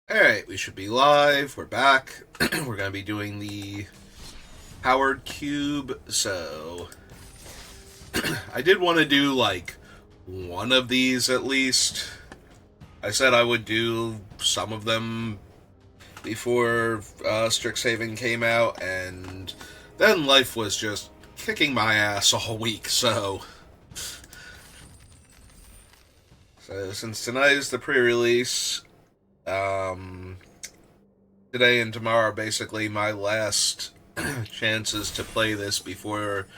Alright, we should be live. We're back. We're going to be doing the Powered Cube. So, I did want to do, like, one of these at least. I said I would do some of them before Strixhaven came out, and then life was just kicking my ass all week, so since tonight is the pre-release, um, today and tomorrow are basically my last chances to play this before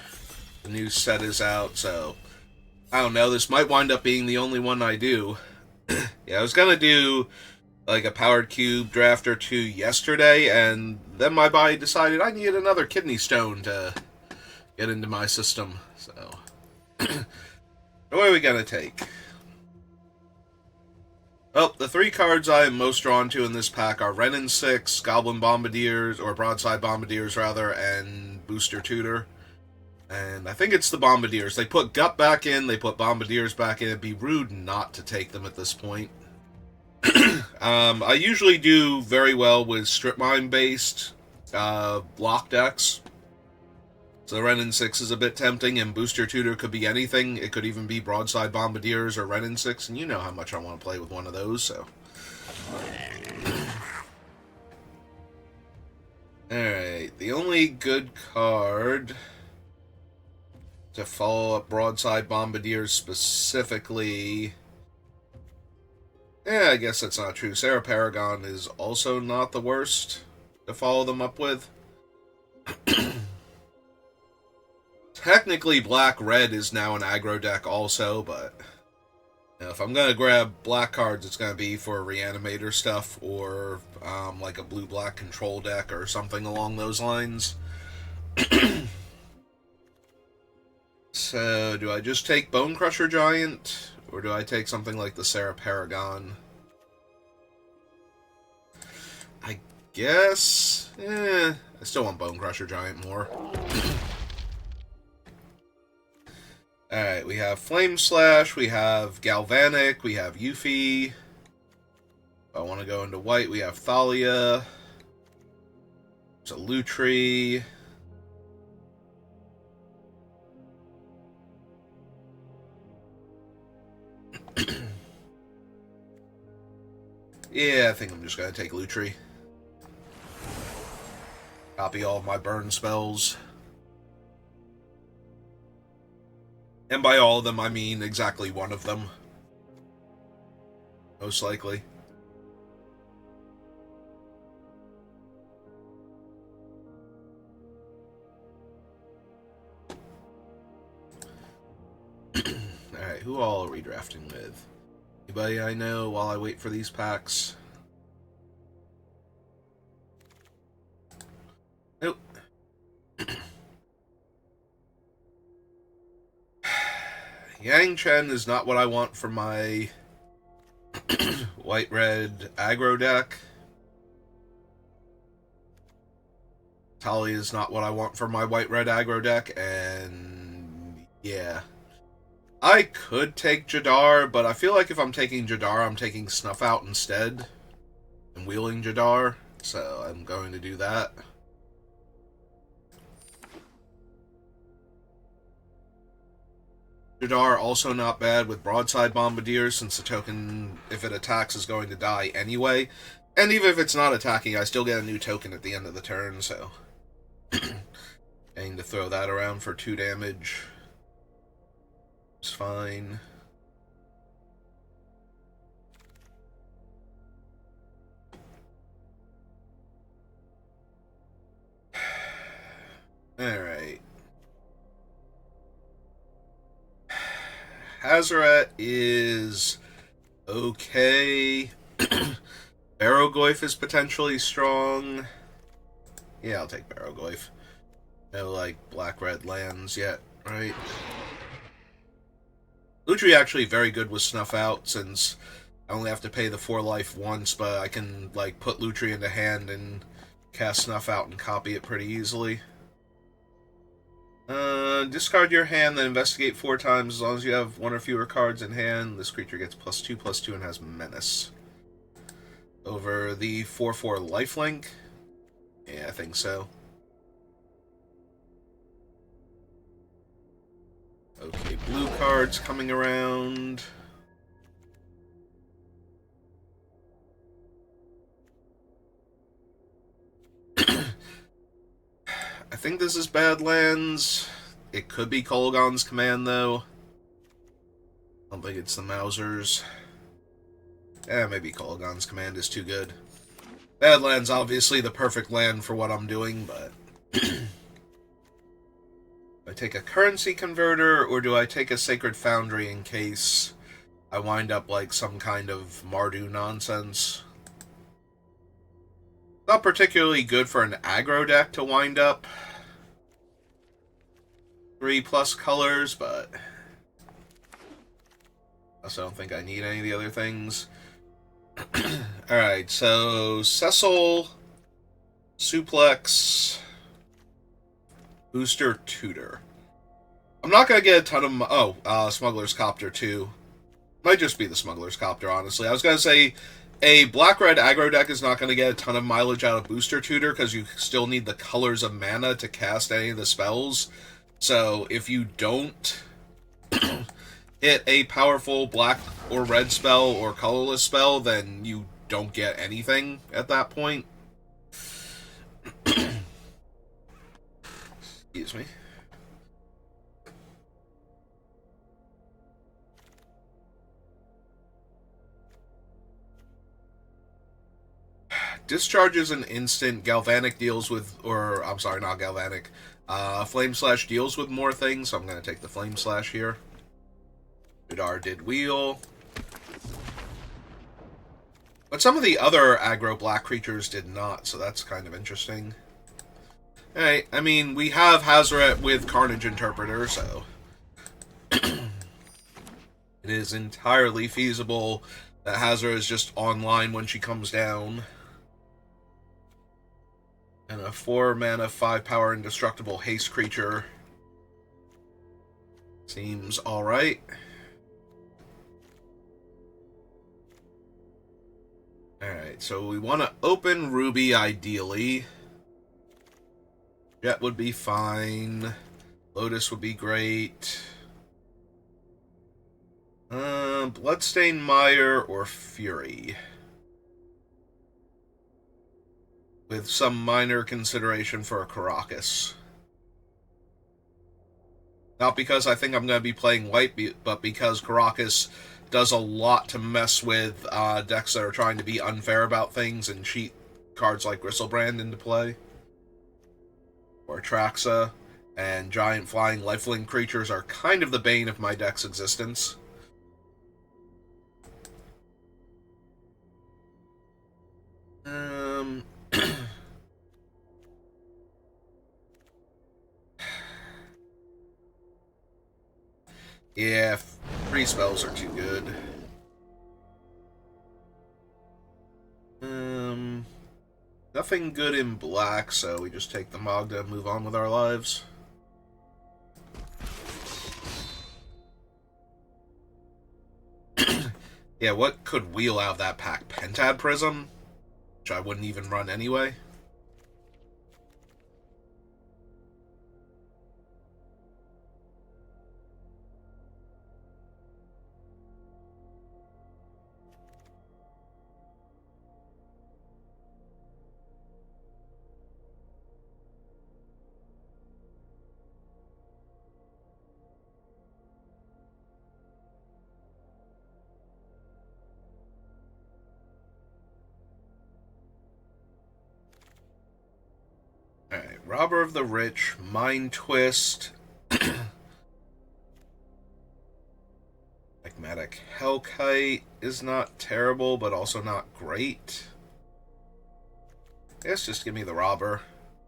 the new set is out, so I don't know, this might wind up being the only one I do. Yeah, I was gonna do like a Powered Cube draft or two yesterday, and then my body decided I needed another kidney stone to get into my system, so what are we gonna take? Well, the three cards I am most drawn to in this pack are Renin 6, Goblin Bombardiers, or Broadside Bombardiers rather, and Booster Tutor. And I think it's the Bombardiers. They put Gut back in, they put Bombardiers back in. It'd be rude not to take them at this point. I usually do very well with Strip Mine based block decks. So Renin 6 is a bit tempting, and Booster Tutor could be anything. It could even be Broadside Bombardiers or Renin 6, and you know how much I want to play with one of those, so. Alright, the only good card to follow up Broadside Bombardiers specifically... I guess that's not true. Sarah Paragon is also not the worst to follow them up with. Technically, Black-Red is now an aggro deck also, but if I'm going to grab black cards, it's going to be for Reanimator stuff or like a blue-black control deck or something along those lines. So, do I just take Bone Crusher Giant, or do I take something like the Sarah Paragon? I guess... I still want Bone Crusher Giant more. Alright, we have Flame Slash, we have Galvanic, we have Yuffie. If I want to go into white, we have Thalia. There's a Lutri. Yeah, I think I'm just going to take Lutri. Copy all of my burn spells. And by all of them, I mean exactly one of them. Most likely. Alright, who all are we drafting with? Anybody I know while I wait for these packs? Nope. Yang Chen is not what I want for my white-red aggro deck. Talia is not what I want for my white-red aggro deck, and yeah. I could take Jadar, but I feel like if I'm taking Jadar, I'm taking Snuff Out instead. And wheeling Jadar, so I'm going to do that. Jadar also not bad with Broadside Bombardiers, since the token, if it attacks, is going to die anyway. And even if it's not attacking, I still get a new token at the end of the turn, so... Getting to throw that around for 2 damage. It's fine. Alright. Hazaret is okay. Barrowgoyf is potentially strong. Yeah, I'll take Barrowgoyf. No, like, black-red lands yet, right? Lutri actually very good with Snuff Out, since I only have to pay the 4 life once, but I can, like, put Lutri into hand and cast Snuff Out and copy it pretty easily. Discard your hand, then investigate 4 times. As long as you have 1 or fewer cards in hand, this creature gets +2/+2 and has Menace. over the 4/4 lifelink. Yeah, I think so. Okay, blue cards coming around. I think this is Badlands. It could be Kolaghan's Command, though. I don't think it's the Mausers. Maybe Kolaghan's Command is too good. Badlands, obviously the perfect land for what I'm doing, but... do I take a currency converter, or do I take a Sacred Foundry in case I wind up like some kind of Mardu nonsense? Not particularly good for an aggro deck to wind up 3+ colors, but I also don't think I need any of the other things. Alright, so Cecil, Suplex, Booster Tutor. I'm not going to get a ton of... Smuggler's Copter, too. Might just be the Smuggler's Copter, honestly. I was going to say, a black-red aggro deck is not going to get a ton of mileage out of Booster Tutor, because you still need the colors of mana to cast any of the spells. So, if you don't hit a powerful black or red spell or colorless spell, then you don't get anything at that point. Excuse me. Discharge is an instant. Galvanic deals with, or I'm sorry, not Galvanic. Flame Slash deals with more things, so I'm going to take the Flame Slash here. Vidar did wheel. But some of the other aggro black creatures did not, so that's kind of interesting. Alright, I mean, we have Hazoret with Carnage Interpreter, so... it is entirely feasible that Hazoret is just online when she comes down. And a 4-mana, 5-power indestructible haste creature seems alright. Alright, so we want to open Ruby ideally. Jet would be fine. Lotus would be great. Bloodstained Mire or Fury. With some minor consideration for a Karakas. Not because I think I'm going to be playing white, but because Karakas does a lot to mess with decks that are trying to be unfair about things and cheat cards like Gristlebrand into play. Or Traxa. And giant flying lifelink creatures are kind of the bane of my deck's existence. Yeah, 3 spells are too good. Nothing good in black, so we just take the Magda and move on with our lives. Yeah, what could wheel out of that pack? Pentad Prism? Which I wouldn't even run anyway. Alright, Robber of the Rich, Mind Twist, Pragmatic Hellkite is not terrible, but also not great. I guess just give me the Robber.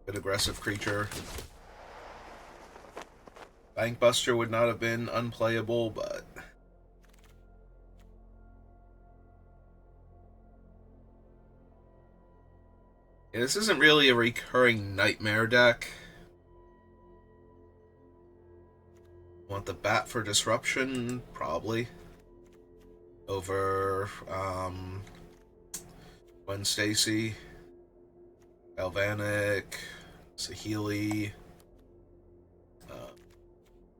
Good aggressive creature. Bankbuster would not have been unplayable, but... yeah, this isn't really a recurring Nightmare deck. Want the Bat for Disruption? Probably. Over, Gwen Stacy, Galvanic, Saheeli.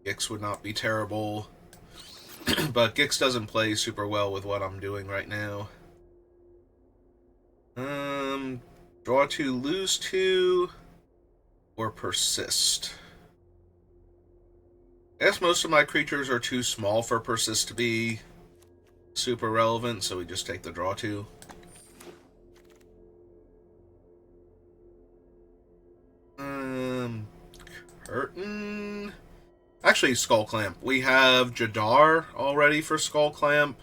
Gix would not be terrible. But Gix doesn't play super well with what I'm doing right now. Draw 2, lose 2, or persist. I guess most of my creatures are too small for persist to be super relevant, so we just take the draw 2. Curtain. Actually, Skull Clamp. We have Jadar already for Skull Clamp.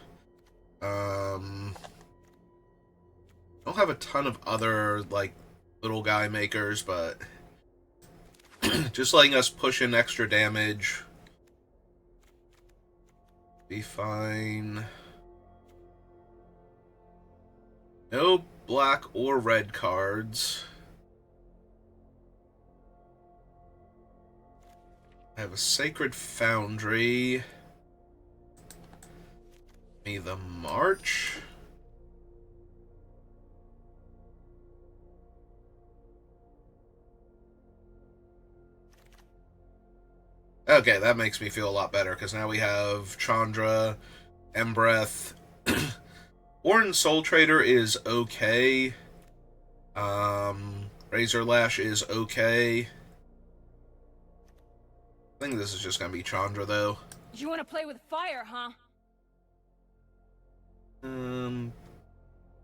Don't have a ton of other, like, little guy makers, but just letting us push in extra damage be fine. No black or red cards. I have a Sacred Foundry. Me the March. Okay, that makes me feel a lot better, because now we have Chandra, Embreth. Orin Soul Trader is okay. Razor Lash is okay. I think this is just gonna be Chandra, though. You want to play with fire, huh?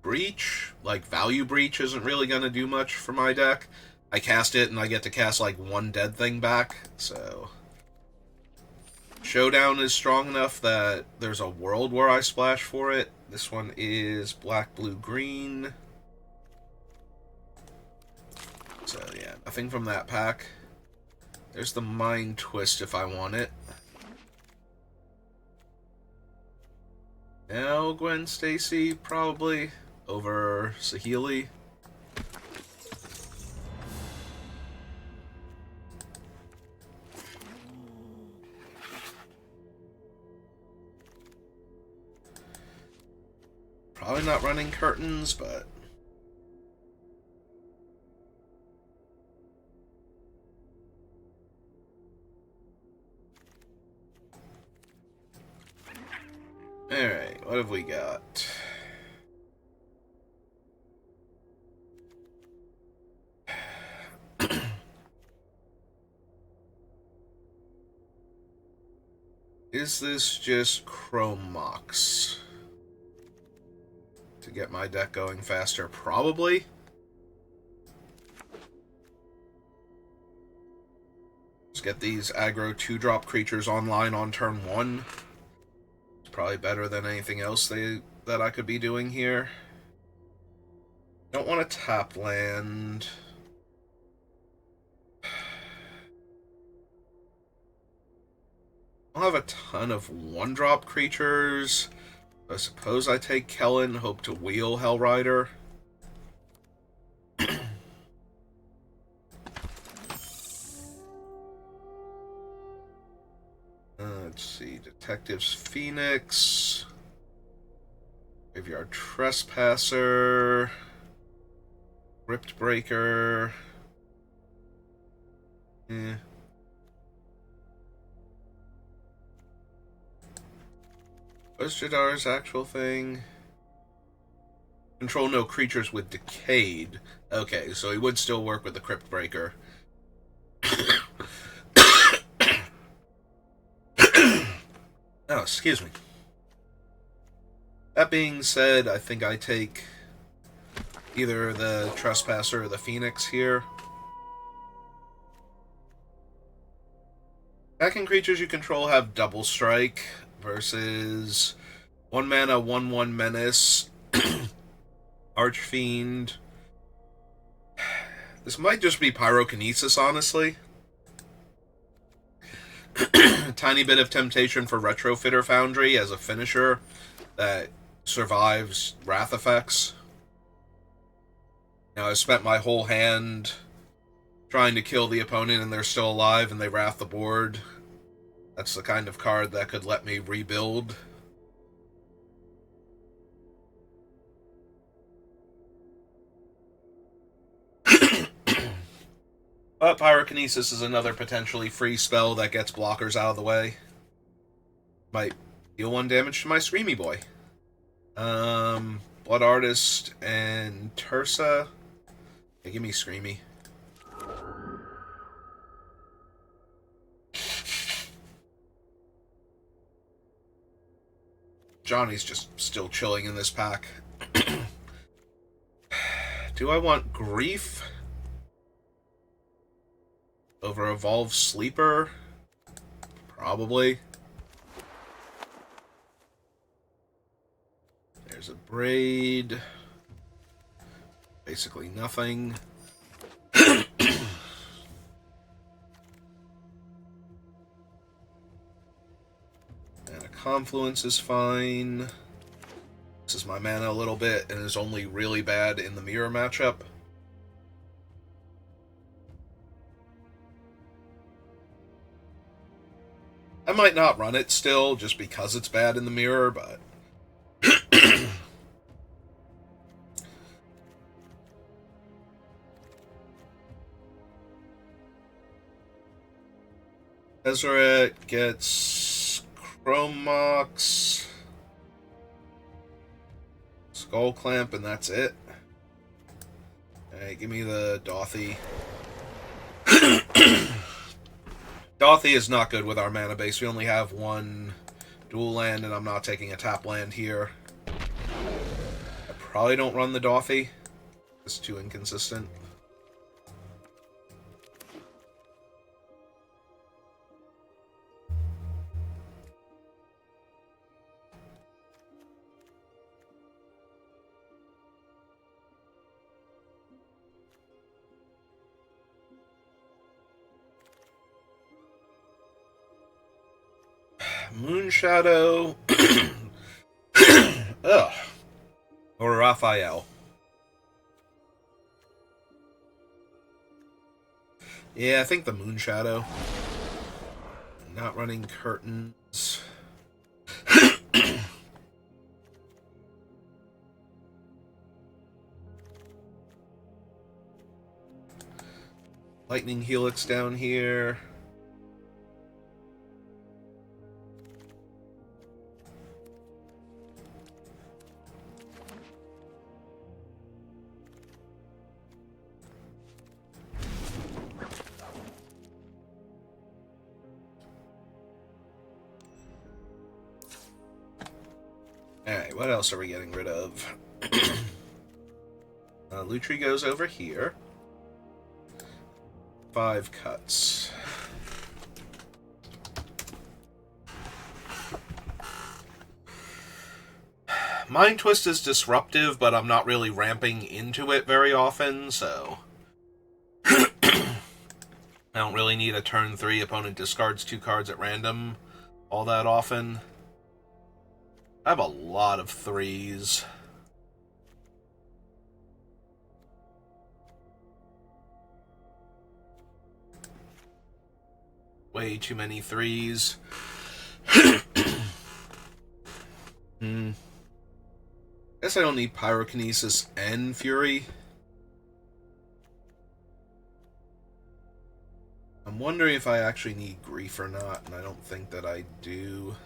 Breach? Like, Value Breach isn't really gonna do much for my deck. I cast it, and I get to cast, like, one dead thing back, so... Showdown is strong enough that there's a world where I splash for it. This one is black, blue, green. So, yeah, nothing from that pack. There's the Mind Twist if I want it. Now Gwen Stacy, probably, over Saheeli. Probably not running curtains, but... Alright, what have we got? Is this just Chrome Mox? To get my deck going faster? Probably. Let's get these aggro 2-drop creatures online on turn 1. It's probably better than anything else that I could be doing here. Don't want to tap land. I'll have a ton of 1-drop creatures. I suppose I take Kellen, hope to wheel Hellrider. Let's see. Detective's Phoenix. Graveyard Trespasser. Ripped Breaker. What's Jadar's actual thing? Control no creatures with Decayed. Okay, so he would still work with the Crypt Breaker. Oh, excuse me. That being said, I think I take either the Trespasser or the Phoenix here. Attacking creatures you control have double strike versus 1 mana, 1/1 menace, Archfiend. This might just be Pyrokinesis, honestly. Tiny bit of temptation for Retrofitter Foundry as a finisher that survives Wrath effects. Now, I spent my whole hand trying to kill the opponent and they're still alive and they Wrath the board. That's the kind of card that could let me rebuild. But Pyrokinesis is another potentially free spell that gets blockers out of the way. Might deal 1 damage to my Screamy Boy. Blood Artist and Tursa. Hey, give me Screamy. Johnny's just still chilling in this pack. Do I want Grief over Evolve Sleeper? Probably. There's a Braid. Basically nothing. Confluence is fine. This is my mana a little bit, and is only really bad in the mirror matchup. I might not run it still, just because it's bad in the mirror, but... Ezra gets Chrome Mox, Skull Clamp, and that's it. Alright, give me the Dothy. Dothy is not good with our mana base. We only have 1 dual land, and I'm not taking a tap land here. I probably don't run the Dothy. It's too inconsistent. Moonshadow. Ugh. Or Raphael. Yeah, I think the Moonshadow. Not running curtains. Lightning Helix down here. Alright, what else are we getting rid of? Lutri goes over here. 5 cuts. Mind Twist is disruptive, but I'm not really ramping into it very often, so... I don't really need a turn 3 opponent discards 2 cards at random all that often. I have a lot of 3s. Way too many 3s. Guess I don't need Pyrokinesis and Fury. I'm wondering if I actually need Grief or not, and I don't think that I do.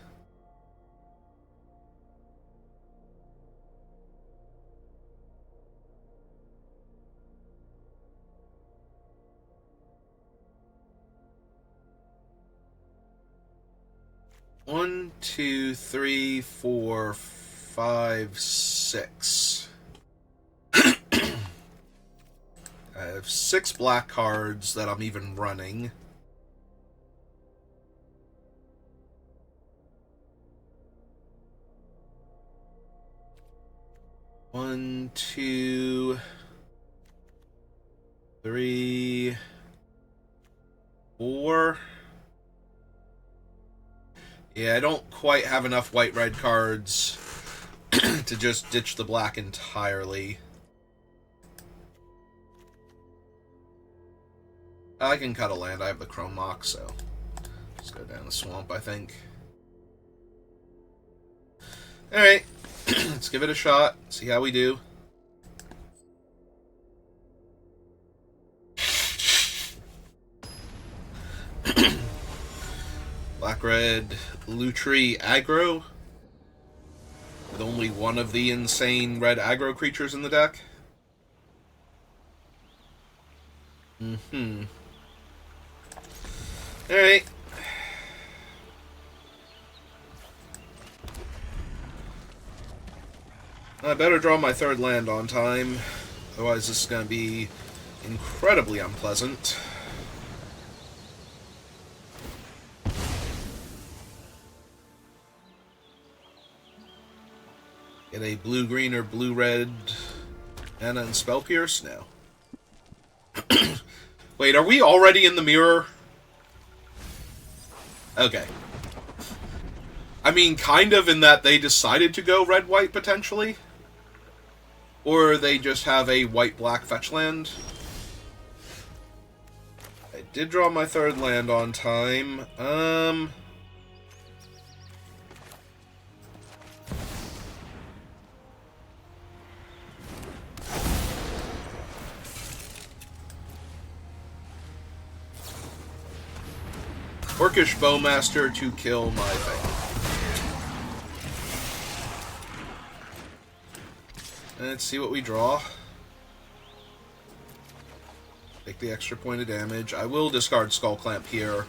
One, two, three, 4, 5, 6. I have 6 black cards that I'm even running. One, 2, 3, 4. Yeah, I don't quite have enough white-red cards to just ditch the black entirely. I can cut a land. I have the Chrome Mox, so just go down the swamp, I think. Alright, let's give it a shot, see how we do. Black-red Lutri aggro. With only one of the insane red aggro creatures in the deck. Alright. I better draw my third land on time. Otherwise this is going to be incredibly unpleasant. Get a blue-green or blue-red Mana and Spell Pierce? No. Wait, are we already in the mirror? Okay. I mean, kind of in that they decided to go red-white, potentially? Or they just have a white-black fetch land? I did draw my third land on time. Orcish Bowmaster to kill my thing. Let's see what we draw. Take the extra point of damage. I will discard Skull Clamp here.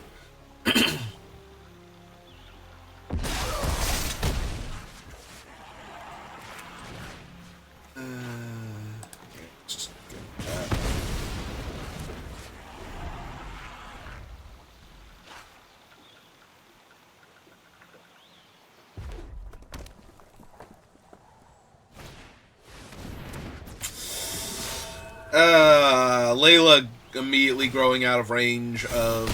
Layla immediately growing out of range of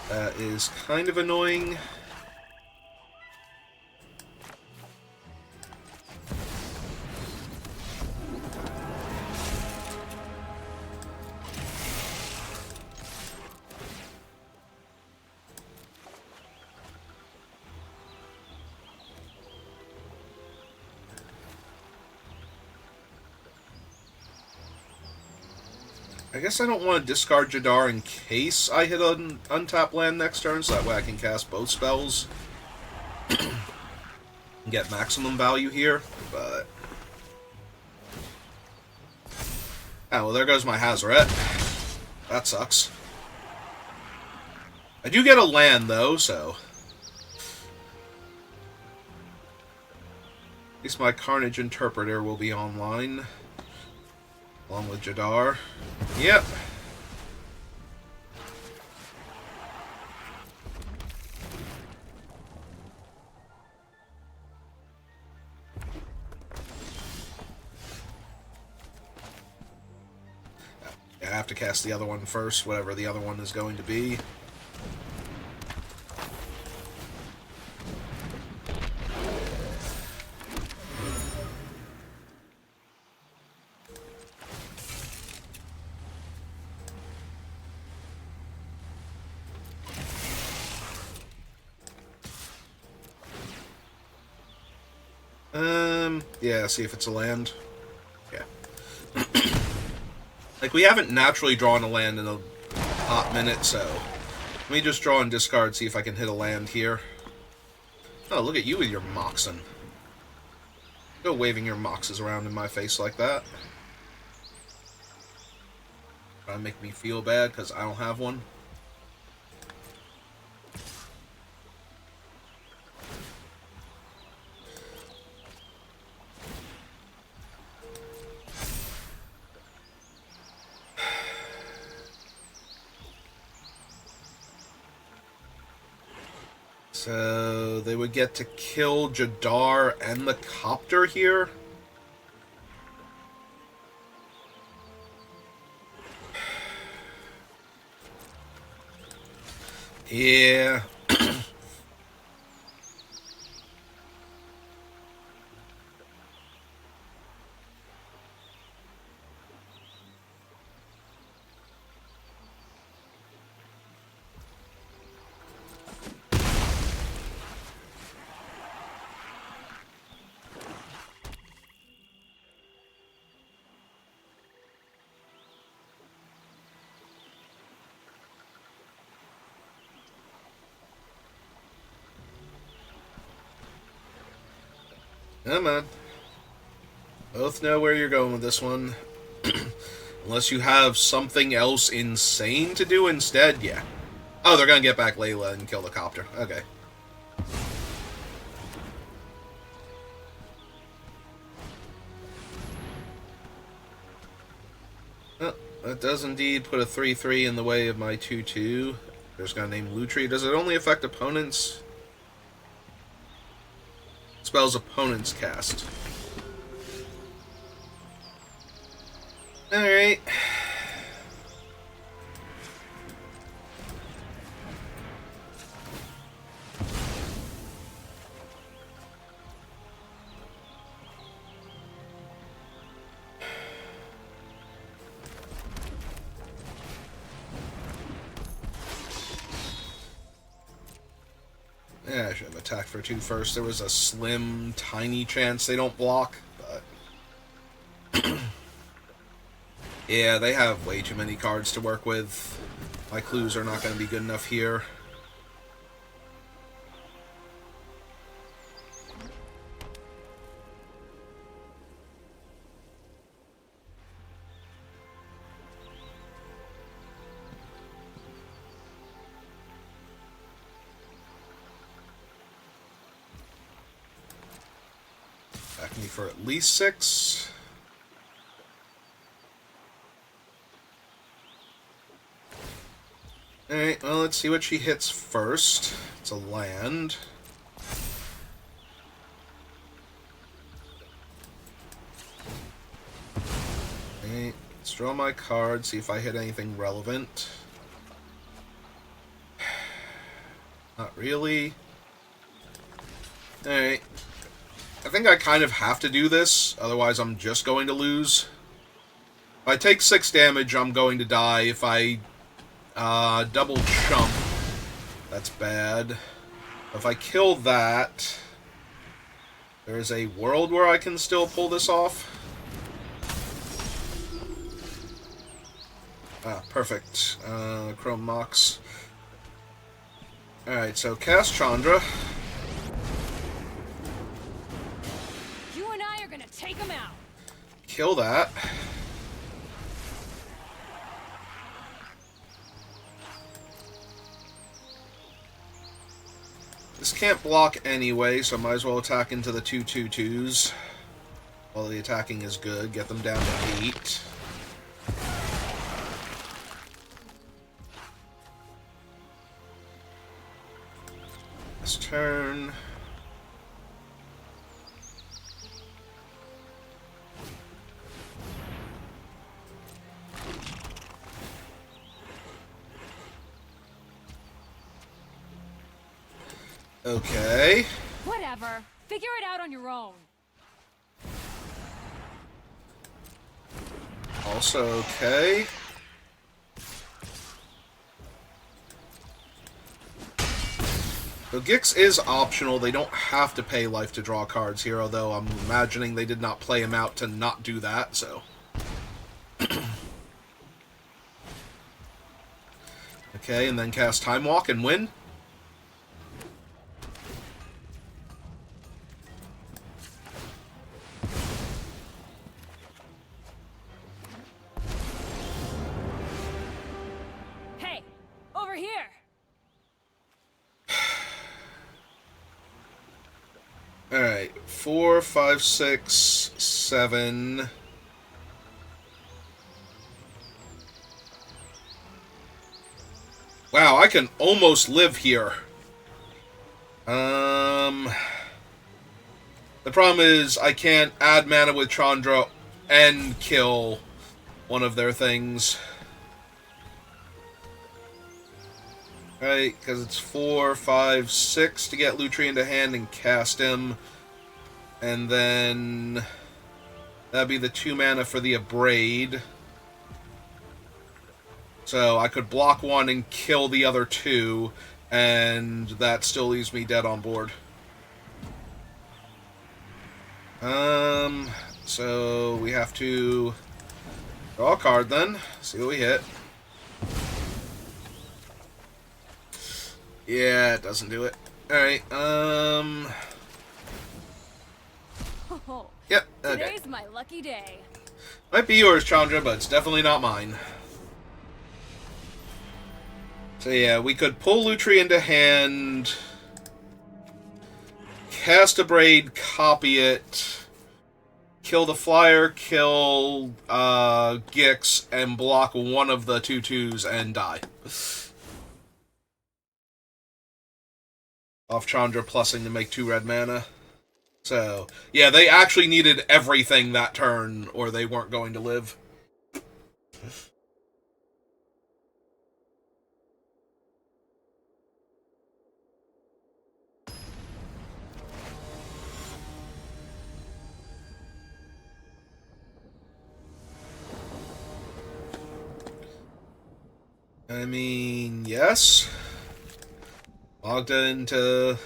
that is kind of annoying. I guess I don't want to discard Jadar in case I hit an untapped land next turn, so that way I can cast both spells and get maximum value here, but... Oh, well, there goes my Hazoret. That sucks. I do get a land, though, so... At least my Carnage Interpreter will be online. Along with Jadar. Yep. I have to cast the other one first, whatever the other one is going to be. Yeah, see if it's a land. Yeah. Like, we haven't naturally drawn a land in a hot minute, so... Let me just draw and discard, see if I can hit a land here. Oh, look at you with your Moxen. Go waving your Moxes around in my face like that. Trying to make me feel bad, because I don't have one. So they would get to kill Jadar and the Copter here. Yeah. Yeah, man. Both know where you're going with this one. Unless you have something else insane to do instead, yeah. Oh, they're gonna get back Layla and kill the copter. Okay. Well, that does indeed put a 3-3 in the way of my 2-2. There's a guy named Lutri. Does it only affect opponents? Spells opponents cast. Alright. Yeah, I should have attacked for 2 first. There was a slim, tiny chance they don't block, but... yeah, they have way too many cards to work with. My clues are not going to be good enough here. Back me for at least 6. Alright, well, let's see what she hits first. It's a land. Alright, let's draw my card, see if I hit anything relevant. Not really. Alright. I think I kind of have to do this, otherwise I'm just going to lose. If I take 6 damage, I'm going to die. If I double chump, that's bad. If I kill that, there's a world where I can still pull this off. Ah, perfect. Chrome Mox. Alright, so cast Chandra. You and I are gonna take him out. Kill that. This can't block anyway, so I might as well attack into the 2/2/2s. While the attacking is good, get them down to 8. This turn. Okay. Whatever. Figure it out on your own. Also okay. So Gix is optional. They don't have to pay life to draw cards here, although I'm imagining they did not play him out to not do that, so... okay, and then cast Time Walk and win. Hey, over here. Alright, 4, 5, 6, 7... Wow, I can almost live here. The problem is I can't add mana with Chandra and kill one of their things. Right, because it's 4, 5, 6 to get Lutri into hand and cast him. And then that'd be the 2 mana for the Abrade. So I could block 1 and kill the other 2, and that still leaves me dead on board. So we have to draw a card then, see what we hit. Yeah, it doesn't do it. Alright, Yep, okay. Today's my lucky day. Might be yours, Chandra, but it's definitely not mine. So yeah, we could pull Lutri into hand, cast a Braid, copy it, kill the flyer, kill Gix, and block one of the 2/2s and die. Off Chandra plussing to make 2 red mana. So, yeah, they actually needed everything that turn, or they weren't going to live. I mean, yes. Magda into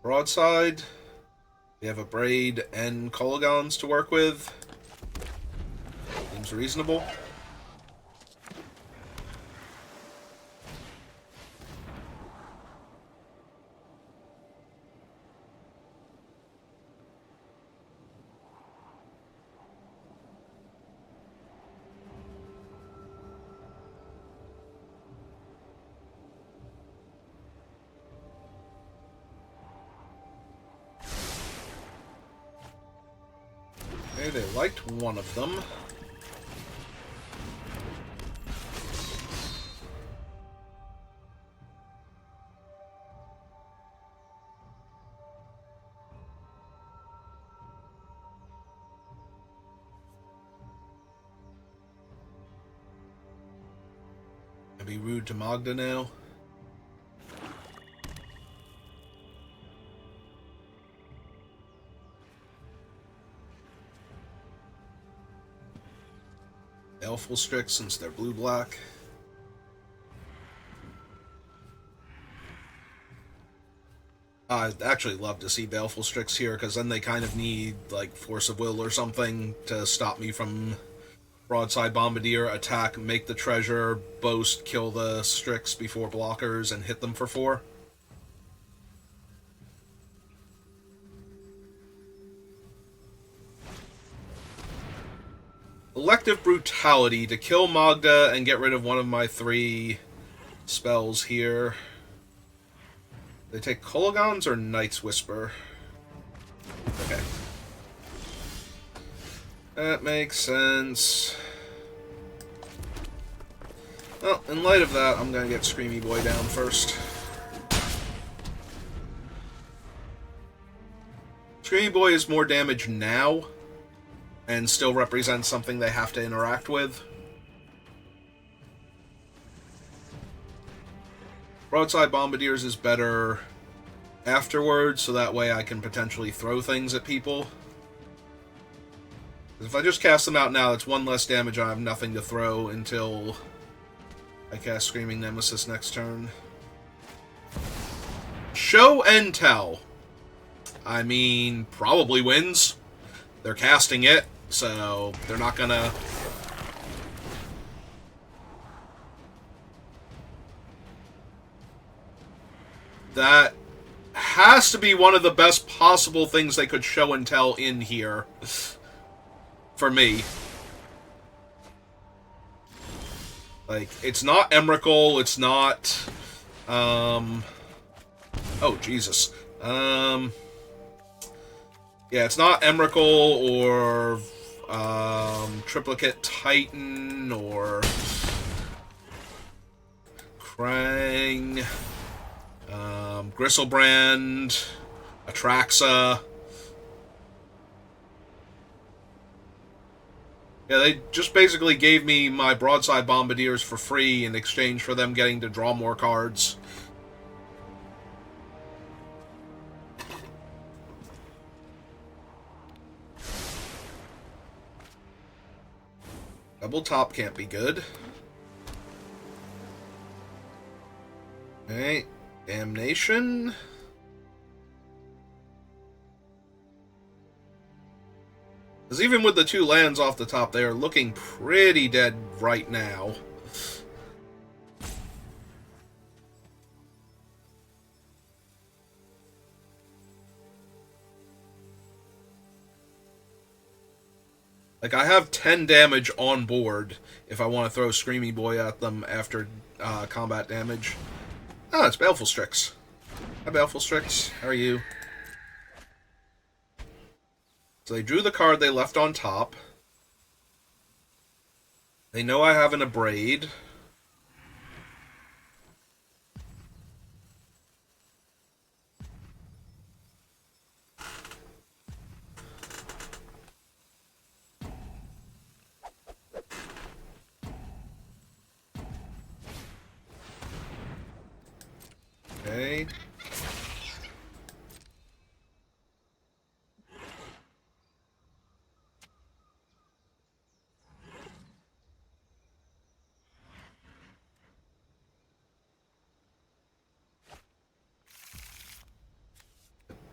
Broadside. We have a Braid and Kolagons to work with. Seems reasonable. Okay, they liked one of them. I'd be rude to Magda now. Elf will strict since they're blue-black. I'd actually love to see Baleful Strix here, because then they kind of need, like, Force of Will or something to stop me from Broadside Bombardier, attack, make the treasure, boast, kill the Strix before blockers, and hit them for 4. Elective Brutality to kill Magda and get rid of one of my 3 spells here. They take Kolagons or Night's Whisper? Okay. That makes sense. Well, in light of that, I'm gonna get Screamy Boy down first. Screamy Boy is more damage now, and still represents something they have to interact with. Broadside Bombardiers is better afterwards, so that way I can potentially throw things at people. If I just cast them out now, it's 1 less damage, I have nothing to throw until I cast Screaming Nemesis next turn. Show and Tell. I mean, probably wins. They're casting it, so they're not gonna... That has to be one of the best possible things they could show and tell in here. For me. Like, it's not Emrakul, it's not... Oh, Jesus. Yeah, it's not Emrakul or... Triplicate Titan or... Krang... Gristlebrand... Atraxa... Yeah, they just basically gave me my Broadside Bombardiers for free in exchange for them getting to draw more cards. Double top can't be good. Alright, Damnation. Because even with the 2 lands off the top, they are looking pretty dead right now. Like, I have 10 damage on board if I want to throw Screamy Boy at them after combat damage. Ah, it's Baleful Strix. Hi, Baleful Strix. How are you? So they drew the card they left on top. They know I have an Abrade. Okay.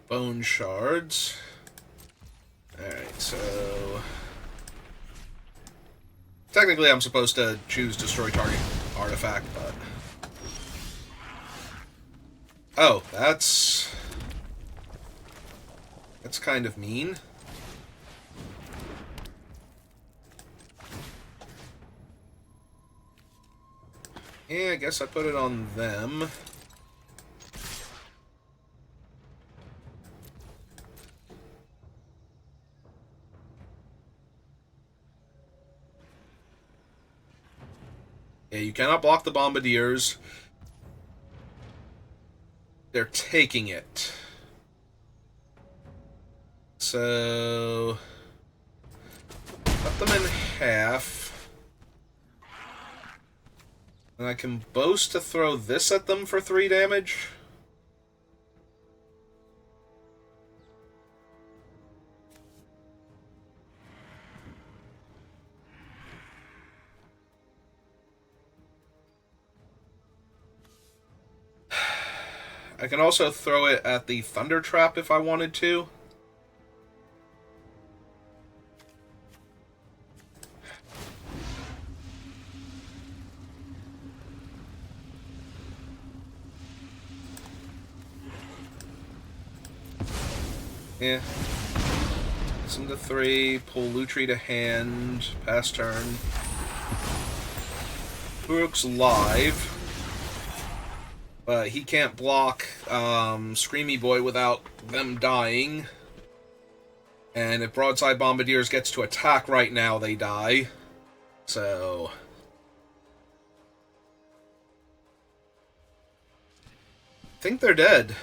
Bone Shards. Alright, so... Technically, I'm supposed to choose Destroy Target Artifact, but... Oh, that's kind of mean. Yeah, I guess I put it on them. Yeah, you cannot block the Bombardiers. They're taking it. So... cut them in half. And I can boast to throw this at them for 3 damage. I can also throw it at the Thunder Trap if I wanted to. Yeah. Listen to 3, pull Lutri to hand, pass turn. Uruk's live. But he can't block Screamy Boy without them dying. And if Broadside Bombardiers gets to attack right now, they die. So... I think they're dead.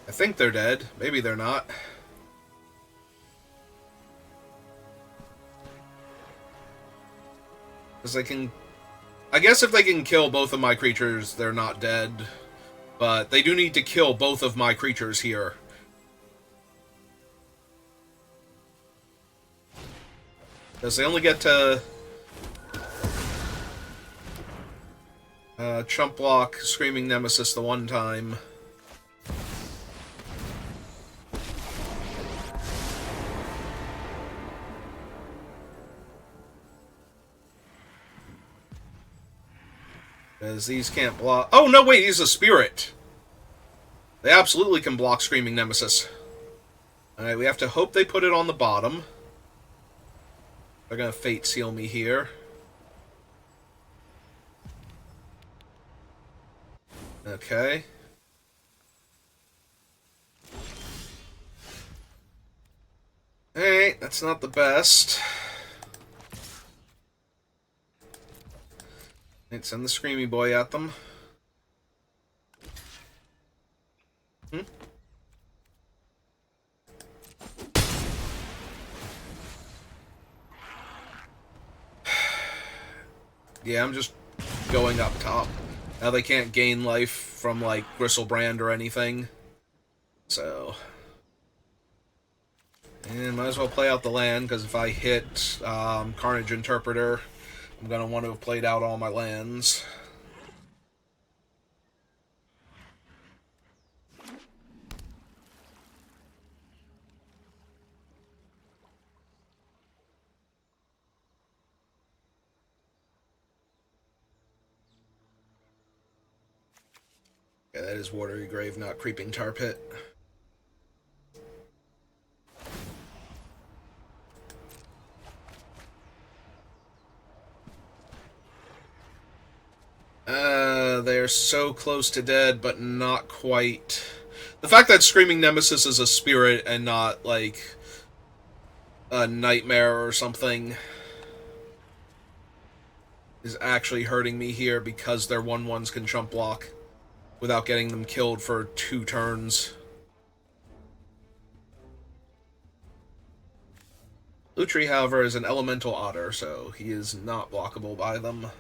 I think they're dead. Maybe they're not. Because they can... I guess if they can kill both of my creatures, they're not dead. But they do need to kill both of my creatures here. Because they only get to... chump block Screaming Nemesis the one time. Because these can't block... Oh, no, wait, he's a spirit! They absolutely can block Screaming Nemesis. Alright, we have to hope they put it on the bottom. They're gonna Fate Seal me here. Okay. Alright, that's not the best. Right, send the Screamy Boy at them. Yeah, I'm just going up top. Now they can't gain life from, like, Gristlebrand or anything. So... and might as well play out the land, because if I hit Carnage Interpreter, I'm going to want to have played out all my lands. Okay, that is Watery Grave, not Creeping Tar Pit. They're so close to dead, but not quite. The fact that Screaming Nemesis is a spirit and not, like, a nightmare or something is actually hurting me here because their 1/1s can jump block without getting them killed for 2 turns. Lutri, however, is an elemental otter, so he is not blockable by them.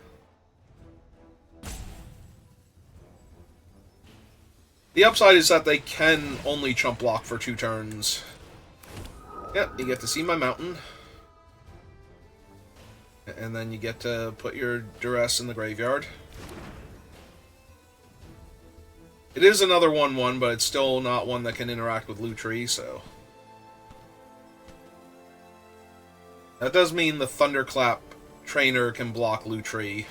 The upside is that they can only chump block for 2 turns. Yep, you get to see my mountain. And then you get to put your duress in the graveyard. It is another 1/1, but it's still not one that can interact with Lutri, so... That does mean the Thunderclap trainer can block Lutri.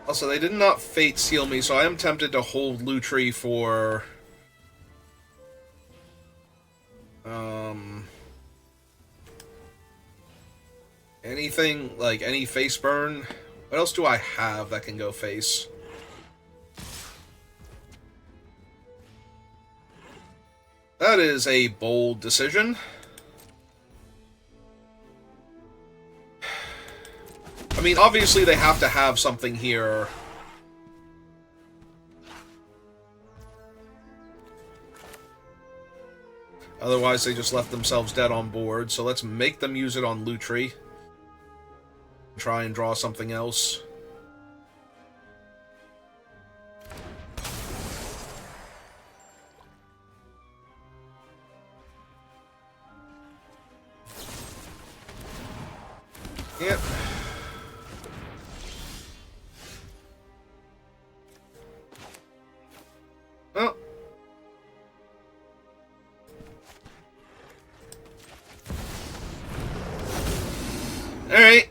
Also, they did not Fate Seal me, so I am tempted to hold Lutri for... anything, like any face burn. What else do I have that can go face? That is a bold decision. I mean, obviously they have to have something here. Otherwise, they just left themselves dead on board. So let's make them use it on Lutri. Try and draw something else. Yep. Oh. Alright.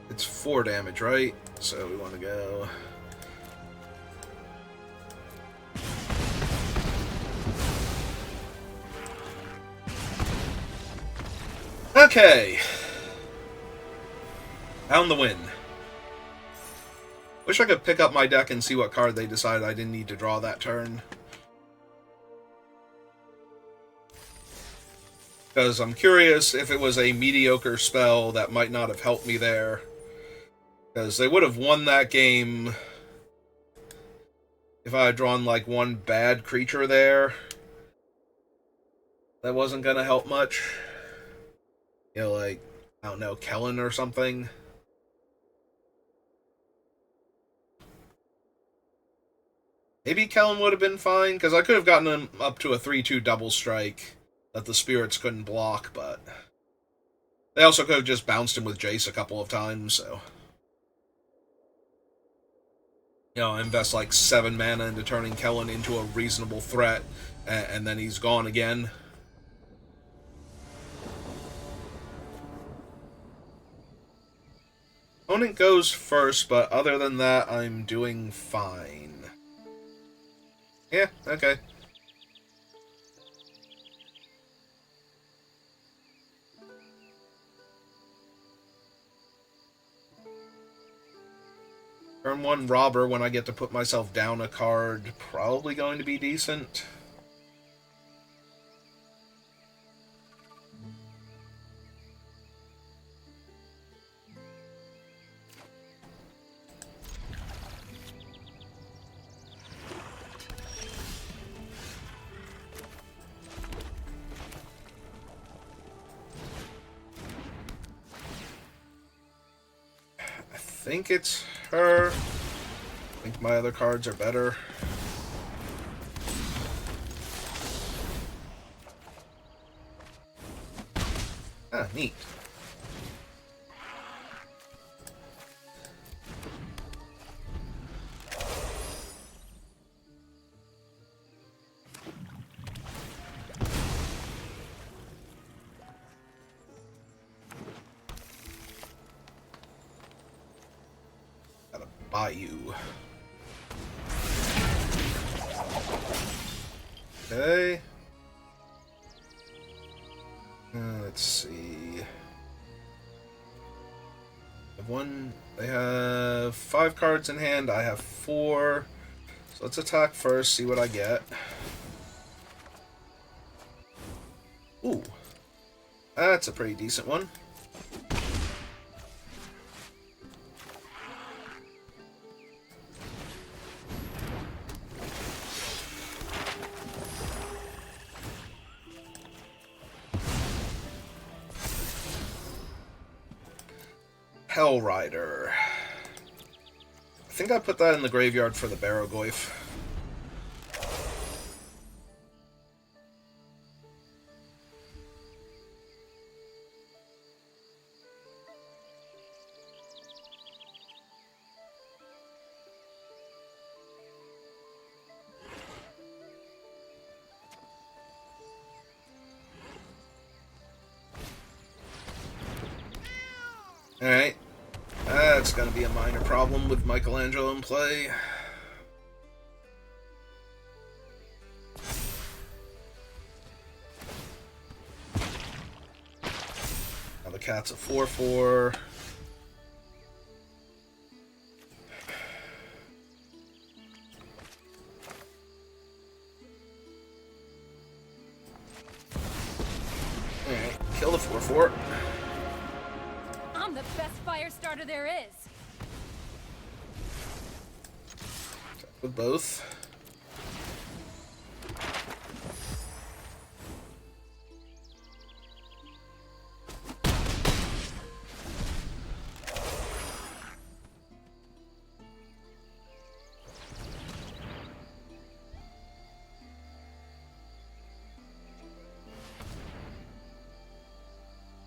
It's 4 damage, right? So we want to go... Okay. Found the win. Wish I could pick up my deck and see what card they decided I didn't need to draw that turn. Because I'm curious if it was a mediocre spell that might not have helped me there. Because they would have won that game if I had drawn like one bad creature there. That wasn't going to help much. You know, like, I don't know, Kellen or something. Maybe Kellen would have been fine, because I could have gotten him up to a 3/2 double strike that the spirits couldn't block, but... They also could have just bounced him with Jace a couple of times, so... You know, invest like 7 mana into turning Kellen into a reasonable threat, and then he's gone again. Opponent goes first, but other than that, I'm doing fine. Yeah, okay. Turn 1 Robber when I get to put myself down a card. Probably going to be decent. I think it's her. I think my other cards are better. Ah, neat. Bayou. Okay. Let's see. They have 5 cards in hand. I have 4. So let's attack first, see what I get. Ooh. That's a pretty decent one. Hell Rider. I think I put that in the graveyard for the Barrogoyf. Alright. That's going to be a minor problem with Michelangelo in play. Now the cat's a 4/4. Alright, kill the 4/4. I'm the best fire starter there is. With both.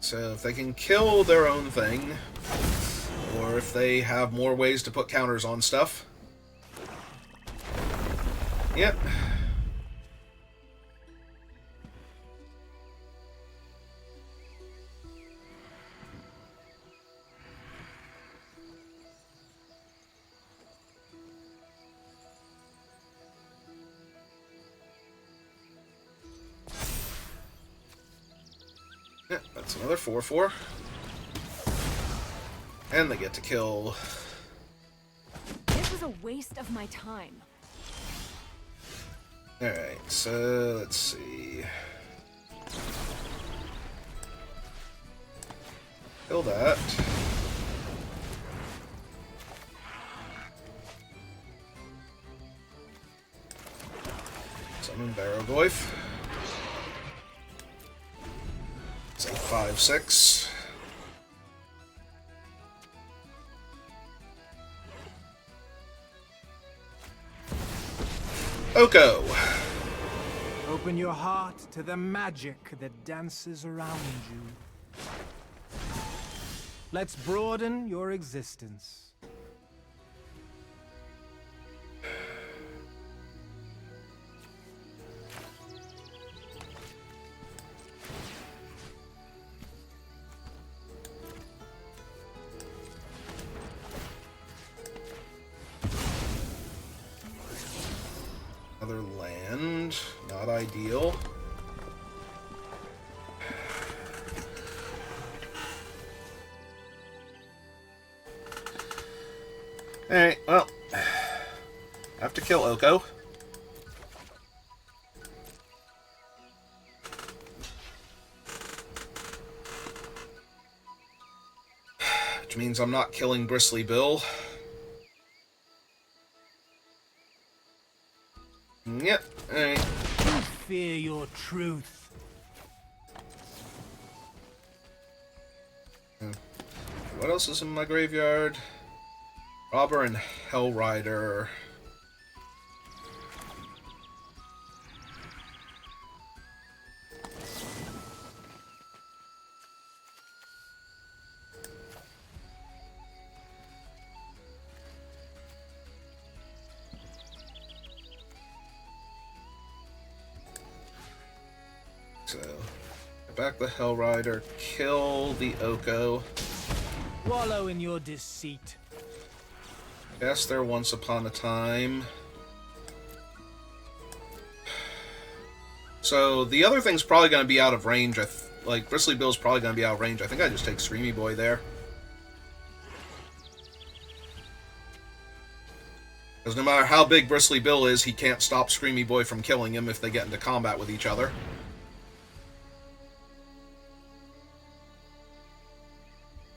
So if they can kill their own thing, or if they have more ways to put counters on stuff. Yep. Yeah, that's another 4/4. And they get to kill. This was a waste of my time. Alright, so let's see. Kill that. Summon Barrogoyf. It's a 5/6. Oko. Open your heart to the magic that dances around you. Let's broaden your existence. Another land. Not ideal. Alright, well. I have to kill Oko. Which means I'm not killing Bristly Bill. Yep, alright. You fear your truth. What else is in my graveyard? Robber and Hell Rider. So, back the Hell Rider, kill the Oko. Wallow in your deceit. Cast there once upon a time. So the other thing's probably going to be out of range. Like, Bristly Bill's probably going to be out of range. I think I just take Screamy Boy there. Because no matter how big Bristly Bill is, he can't stop Screamy Boy from killing him if they get into combat with each other.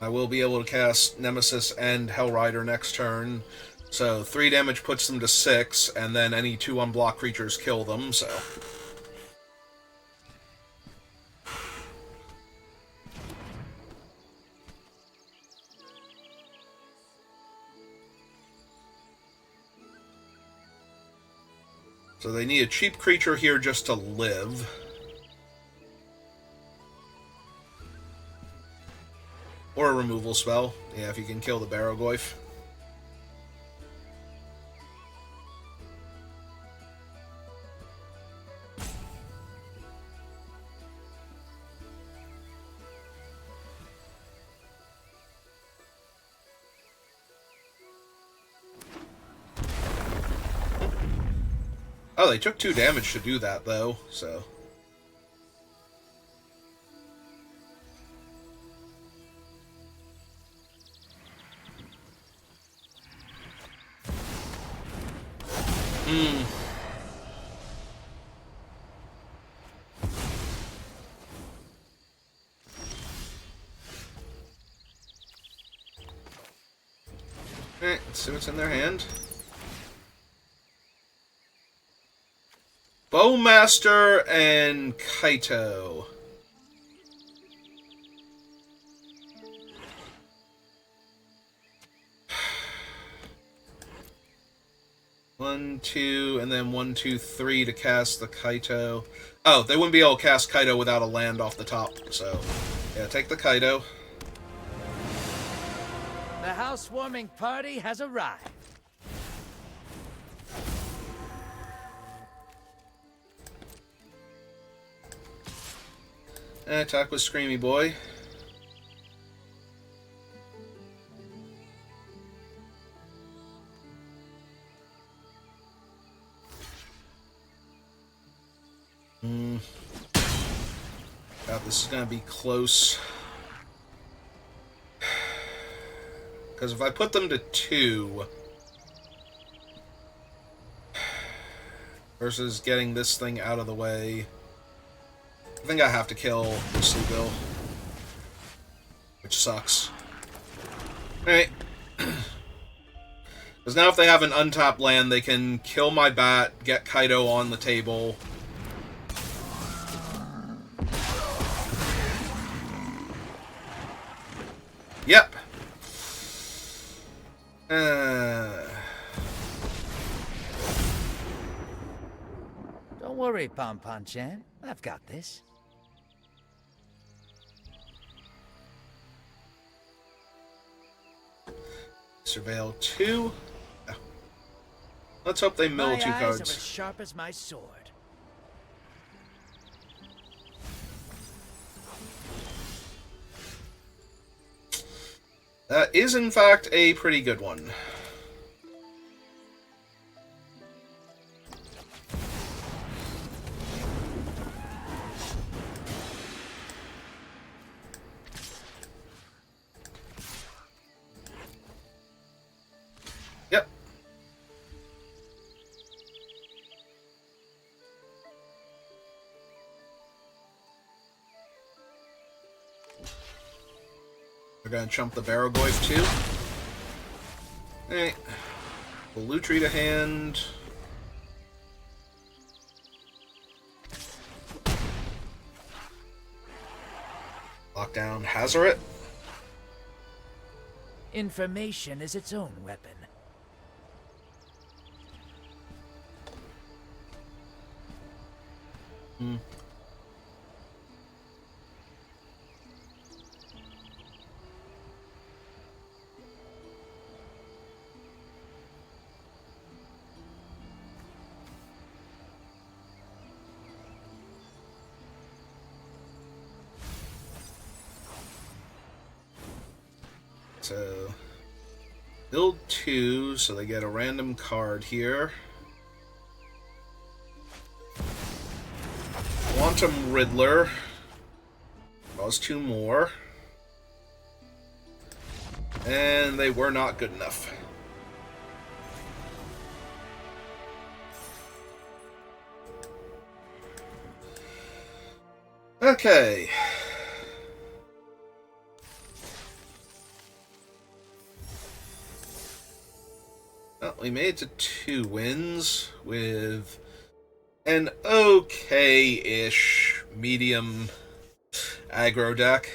I will be able to cast Nemesis and Hellrider next turn. So 3 damage puts them to 6, and then any 2 unblocked creatures kill them, so... So they need a cheap creature here just to live. Or a removal spell. Yeah, if you can kill the Barrogoyf. Oh, they took 2 damage to do that, though, so... Alright, let's see what's in their hand. Bowmaster and Kaito. One, two, and then 1, 2, 3 to cast the Kaito. Oh, they wouldn't be able to cast Kaito without a land off the top, so... Yeah, take the Kaito. The housewarming party has arrived. Attack with Screamy Boy. God, this is gonna be close. Because if I put them to 2... versus getting this thing out of the way... I think I have to kill Bristly Bill. Which sucks. Alright. Because now if they have an untapped land, they can kill my bat, get Kaito on the table. Yep. Don't worry, Pom-Pom-chan. I've got this. Surveil 2. Oh. Let's hope they mill My 2 eyes cards. are as sharp as my sword. That is, in fact, a pretty good one. Yep. We're gonna chump the Barrogoyf too. Alright. Belutri to hand. Lockdown Hazoret. Information is its own weapon. So Build 2, so they get a random card here. Quantum Riddler. Draws 2 more. And they were not good enough. Okay. Well, we made it to 2 wins with an okay-ish medium aggro deck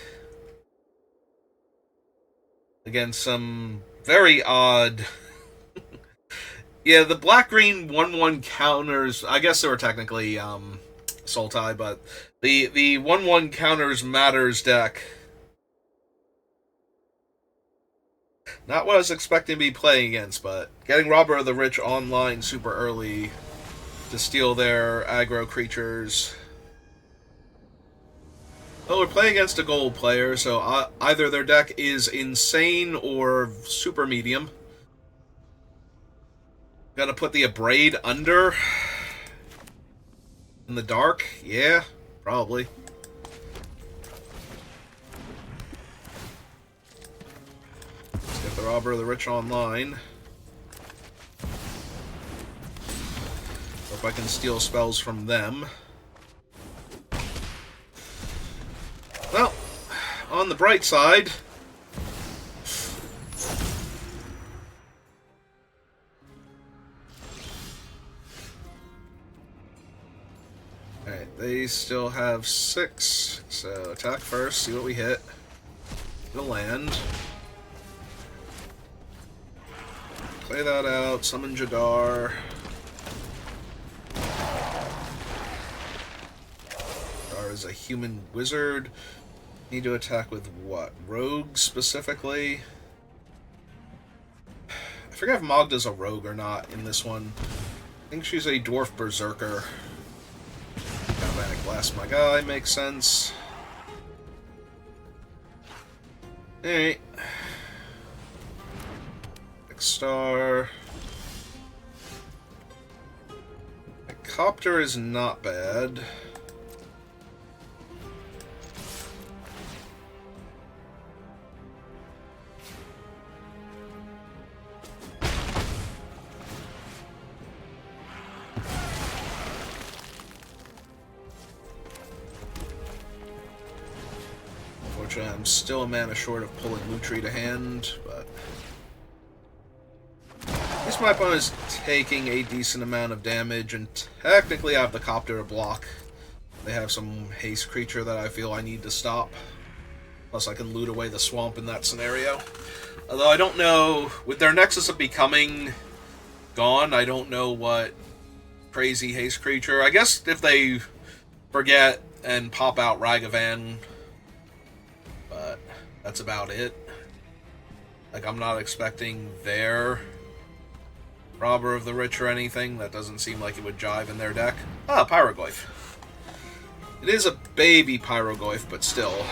against some very odd. Yeah, the black-green 1/1 counters. I guess they were technically Sultai, but the 1/1 counters matters deck. Not what I was expecting to be playing against, but getting Robber of the Rich online super early to steal their aggro creatures. Well, we're playing against a gold player, so either their deck is insane or super medium. Gotta put the Abrade under in the dark? Yeah, probably. Let's get the Robber of the Rich online. Hope I can steal spells from them. Well, on the bright side, alright, they still have 6, so attack first, see what we hit. Get a land. Play that out, summon Jadar. Jadar is a human wizard. Need to attack with what? Rogue specifically? I forget if Magda's a rogue or not in this one. I think she's a dwarf berserker. Galvanic Blast my guy, makes sense. Alright. Next star. A copter is not bad. I'm still a mana short of pulling Lutri to hand, but at least my opponent is taking a decent amount of damage, and technically I have the Copter to block. They have some haste creature that I feel I need to stop. Plus I can loot away the swamp in that scenario. Although I don't know, with their Nexus of Becoming gone, I don't know what crazy haste creature. I guess if they forget and pop out Ragavan, but that's about it. Like, I'm not expecting their Robber of the Rich or anything. That doesn't seem like it would jive in their deck. Ah, Pyroglyph. It is a baby Pyroglyph, but still.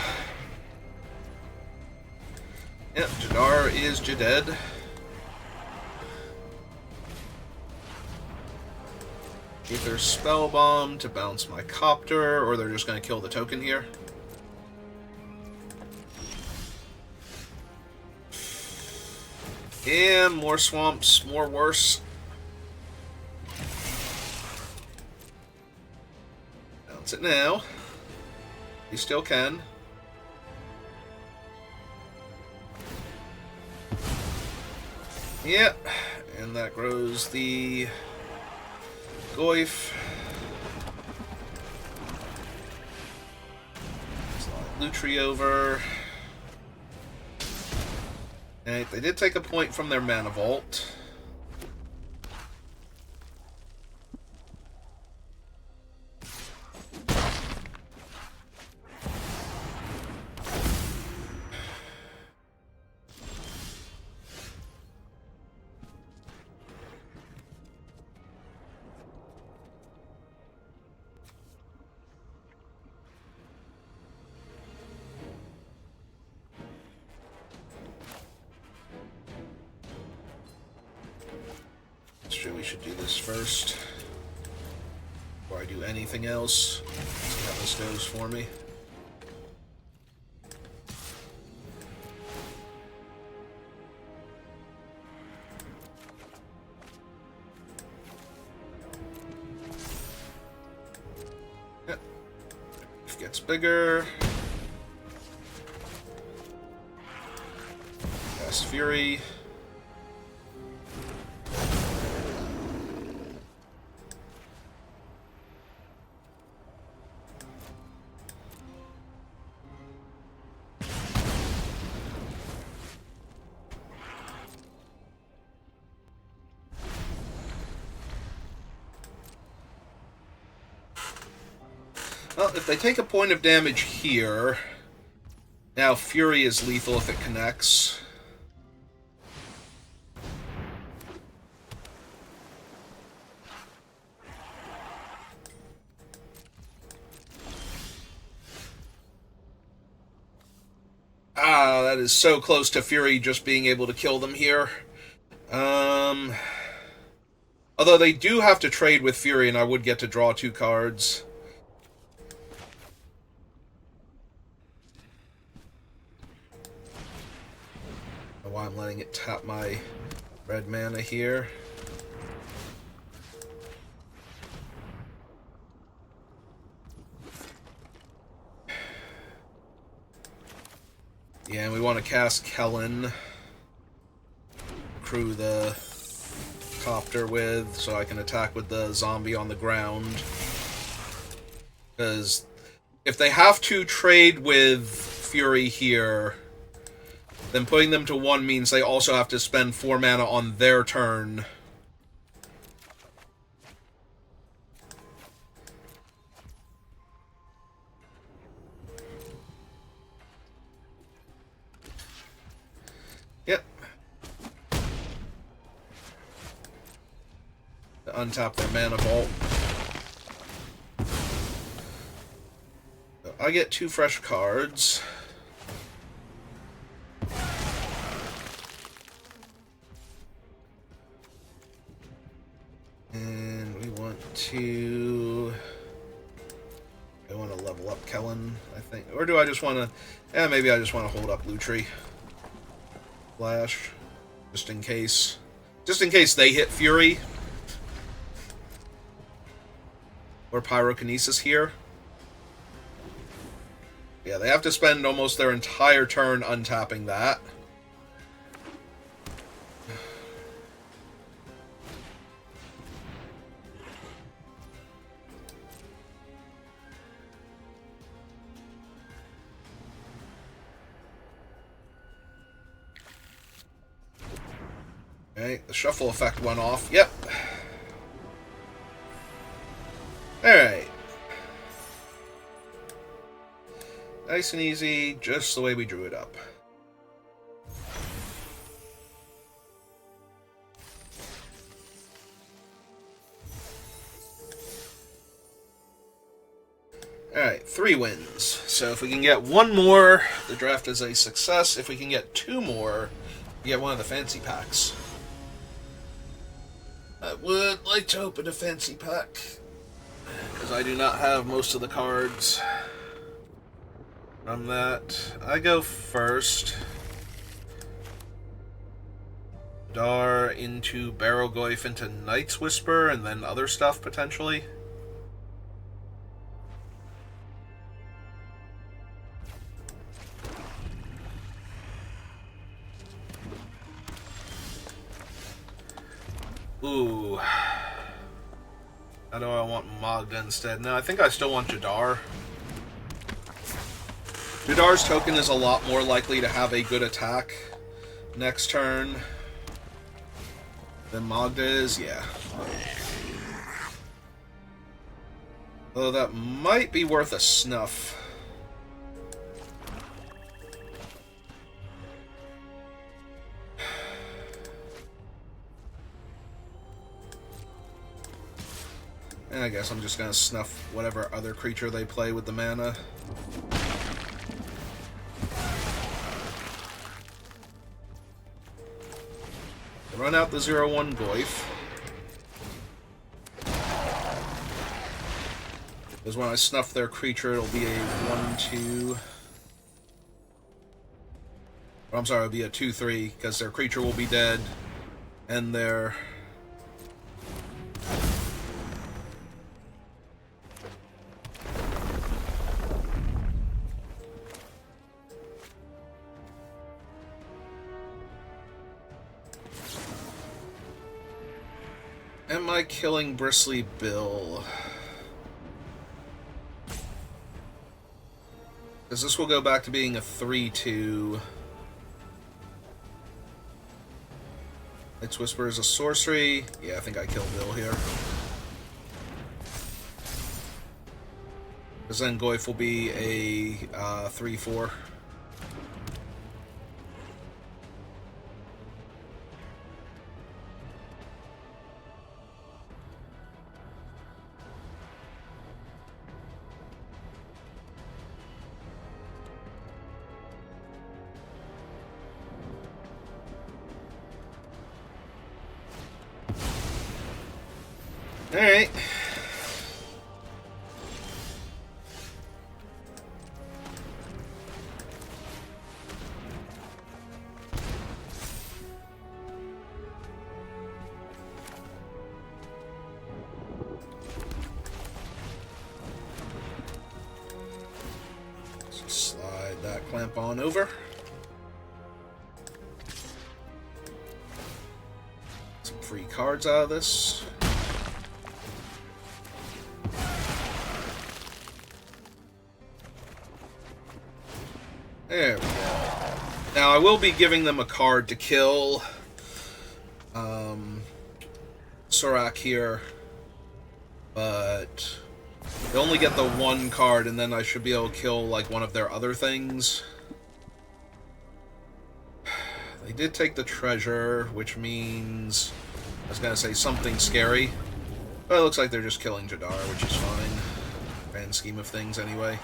Yep, Jadar is Jaded. Either Spellbomb to bounce my Copter, or they're just going to kill the token here. And more swamps, more worse. Bounce it now. You still can. Yep. And that grows the Goyf. Slide Lutri over. Alright, they did take a point from their Mana Vault. Sure, we should do this first. Before I do anything else. See how this goes for me. Yep. It gets bigger. Cast Fury. Well, if they take a point of damage here, now Fury is lethal if it connects. Ah, that is so close to Fury just being able to kill them here. Although they do have to trade with Fury, and I would get to draw 2 cards. Why I'm letting it tap my red mana here. Yeah, and we want to cast Kellen. Crew the copter with, so I can attack with the zombie on the ground. Because if they have to trade with Fury here, then putting them to 1 means they also have to spend 4 mana on their turn. Yep. To untap their mana vault. So I get 2 fresh cards. And we want to... I want to level up Kellen, I think. Or do I just want to... Yeah, maybe I just want to hold up Lutri. Flash. Just in case. Just in case they hit Fury. Or Pyrokinesis here. Yeah, they have to spend almost their entire turn untapping that. Okay, the shuffle effect went off. Yep. Alright. Nice and easy, just the way we drew it up. Alright, 3 wins. So if we can get 1 more, the draft is a success. If we can get 2 more, we get one of the fancy packs. I would like to open a fancy pack, because I do not have most of the cards from that. I go first. Dar into Barrowgoyf into Night's Whisper, and then other stuff, potentially. Ooh. How do I want Magda instead? No, I think I still want Jadar. Jadar's token is a lot more likely to have a good attack next turn than Magda is, yeah. Though that might be worth a snuff. And I guess I'm just gonna snuff whatever other creature they play with the mana. Run out the 0/1 Goyf. Because when I snuff their creature, it'll be a 1/2. I'm sorry, it'll be a 2/3, because their creature will be dead, and their... Am I killing Bristly Bill? Because this will go back to being a 3/2. Night's Whisper is a sorcery. Yeah, I think I killed Bill here. Because then Goyf will be a 3/4. Alright. Slide that clamp on over. Some free cards out of this. There we go. Now, I will be giving them a card to kill Sorak here, but they only get the one card, and then I should be able to kill, like, one of their other things. They did take the treasure, which means... I was gonna say something scary, but it looks like they're just killing Jadar, which is fine. Grand scheme of things, anyway.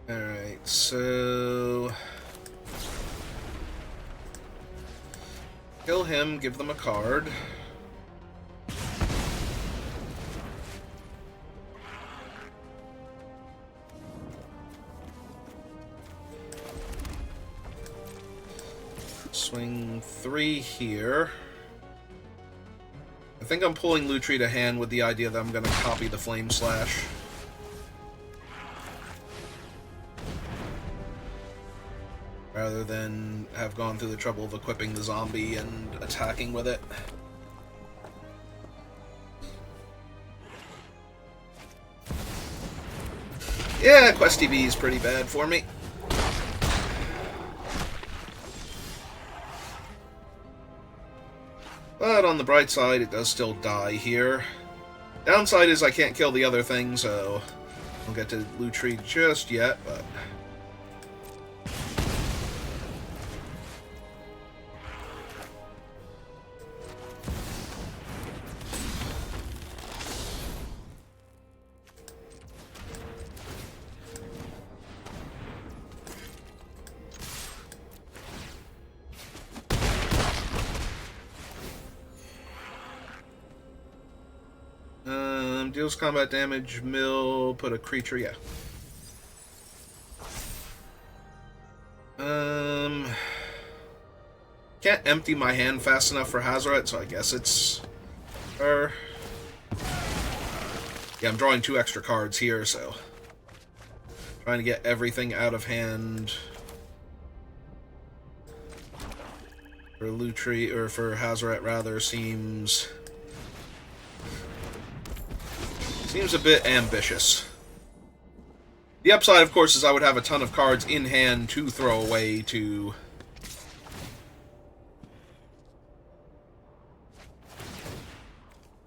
Alright, so... kill him, give them a card. Swing 3 here. I think I'm pulling Lutri to hand with the idea that I'm going to copy the Flame Slash. Rather than have gone through the trouble of equipping the zombie and attacking with it. Yeah, Questy B is pretty bad for me. But on the bright side, it does still die here. Downside is I can't kill the other thing, so I won't get to Lutri just yet, but... deals combat damage, mill, put a creature, yeah. Can't empty my hand fast enough for Hazoret, so I guess it's her. Yeah, I'm drawing 2 extra cards here, so trying to get everything out of hand for Lutri, or for Hazoret rather, seems a bit ambitious. The upside, of course, is I would have a ton of cards in hand to throw away to...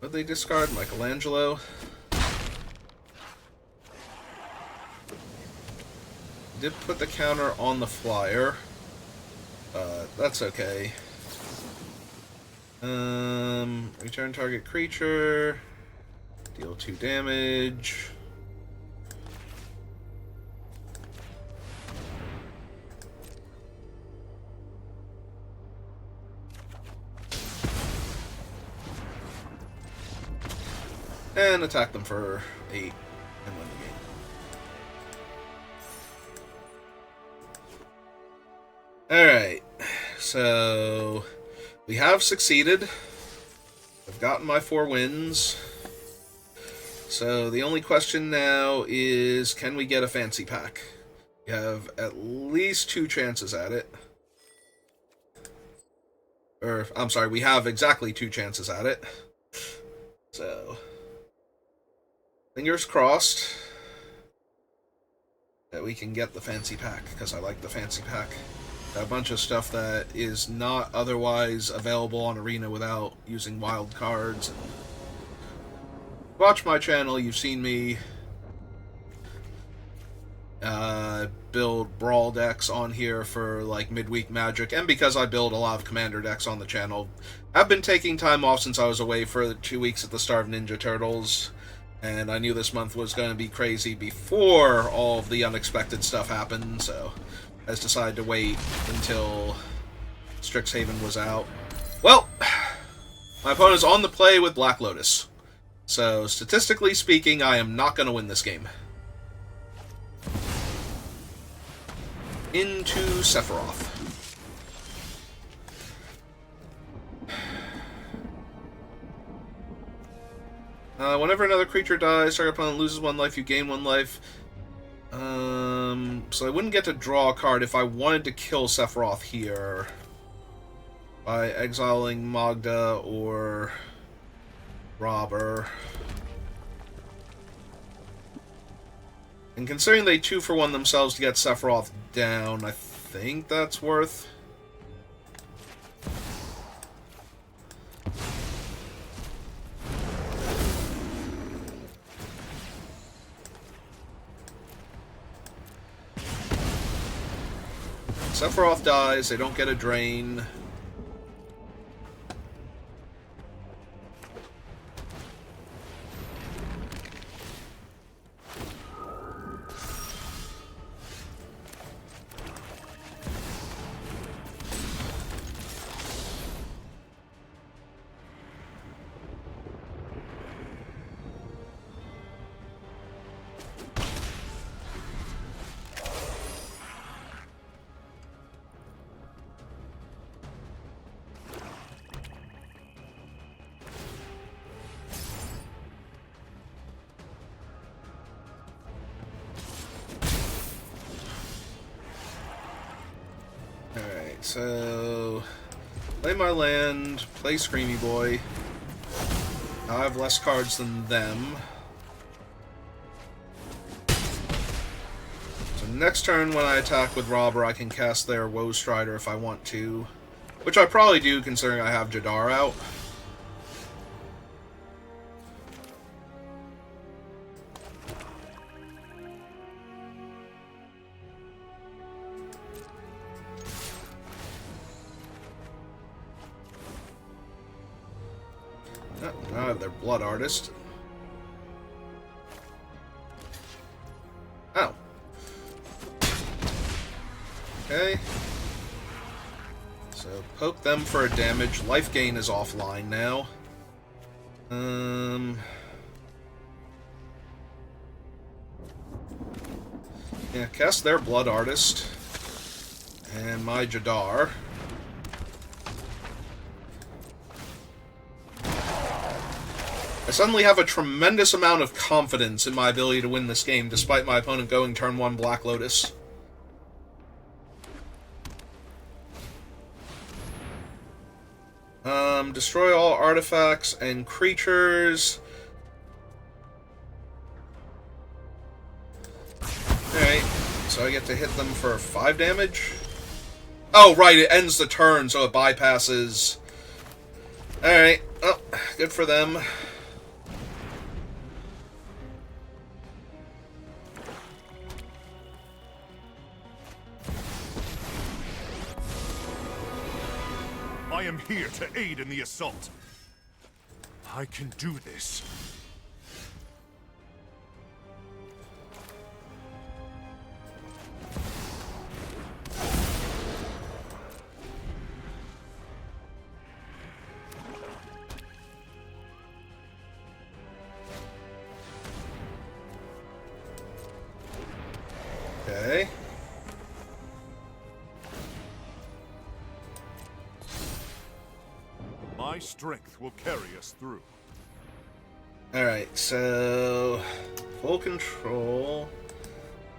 Would they discard Michelangelo? Did put the counter on the flyer. That's okay. Return target creature. Deal 2 damage. And attack them for 8 and win the game. Alright, so we have succeeded. I've gotten my 4 wins. So the only question now is, can we get a fancy pack? We have at least 2 chances at it. Or, I'm sorry, we have exactly 2 chances at it. So, fingers crossed that we can get the fancy pack, because I like the fancy pack. Got a bunch of stuff that is not otherwise available on Arena without using wild cards. Watch my channel, you've seen me build Brawl decks on here for like midweek Magic, and because I build a lot of Commander decks on the channel. I've been taking time off since I was away for 2 weeks at the start of Ninja Turtles, and I knew this month was going to be crazy before all of the unexpected stuff happened, so I just decided to wait until Strixhaven was out. Well, my opponent's on the play with Black Lotus, so statistically speaking, I am not going to win this game. Into Sephiroth. Whenever another creature dies, target opponent loses 1 life, you gain 1 life. So I wouldn't get to draw a card if I wanted to kill Sephiroth here by exiling Magda or Robber. And considering they 2-for-1 themselves to get Sephiroth down, I think that's worth. Sephiroth dies, they don't get a drain. So, play my land, play Screamy Boy. I have less cards than them. So next turn when I attack with Robber, I can cast their Woe Strider if I want to. Which I probably do, considering I have Jadar out. Now I have their Blood Artist. Oh. Okay. So poke them for a damage. Life gain is offline now. Yeah, cast their Blood Artist. And my Jadar. I suddenly have a tremendous amount of confidence in my ability to win this game, despite my opponent going turn 1 Black Lotus. Destroy all artifacts and creatures. Alright, so I get to hit them for 5 damage? Oh, right, it ends the turn, so it bypasses. Alright, well, good for them. I am here to aid in the assault. I can do this. Okay. My strength will carry us through. Alright, so... full control.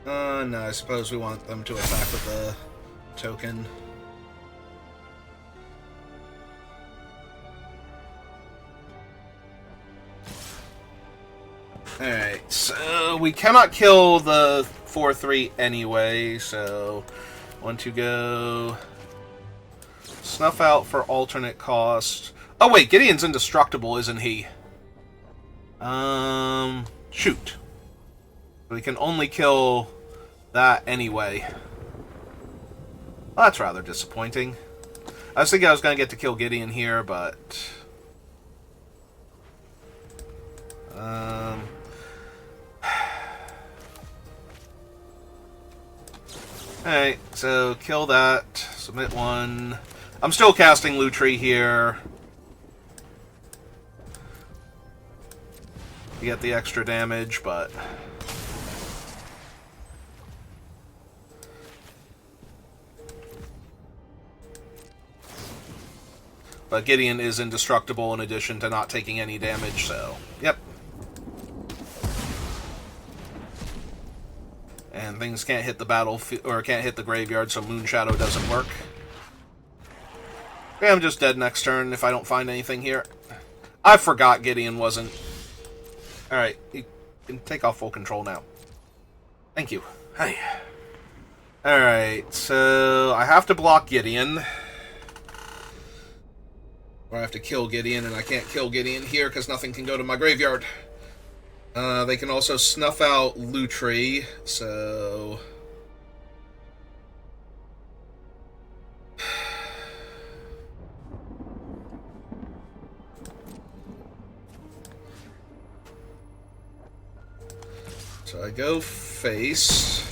No, I suppose we want them to attack with the token. Alright, so we cannot kill the 4-3 anyway, so want to go snuff out for alternate cost. Oh wait, Gideon's indestructible, isn't he? Shoot. We can only kill that anyway. Well, that's rather disappointing. I was thinking I was going to get to kill Gideon here, but... Alright, so kill that. Submit one. I'm still casting Lutri here. You get the extra damage, but... But Gideon is indestructible in addition to not taking any damage, so... Yep. And things can't hit the battlefield, or can't hit the graveyard, so Moon Shadow doesn't work. Okay, I'm just dead next turn if I don't find anything here. I forgot Gideon wasn't... Alright, you can take off full control now. Thank you. Hey. Alright, so I have to block Gideon. Or I have to kill Gideon, and I can't kill Gideon here because nothing can go to my graveyard. They can also snuff out Lutri, so... So I go face.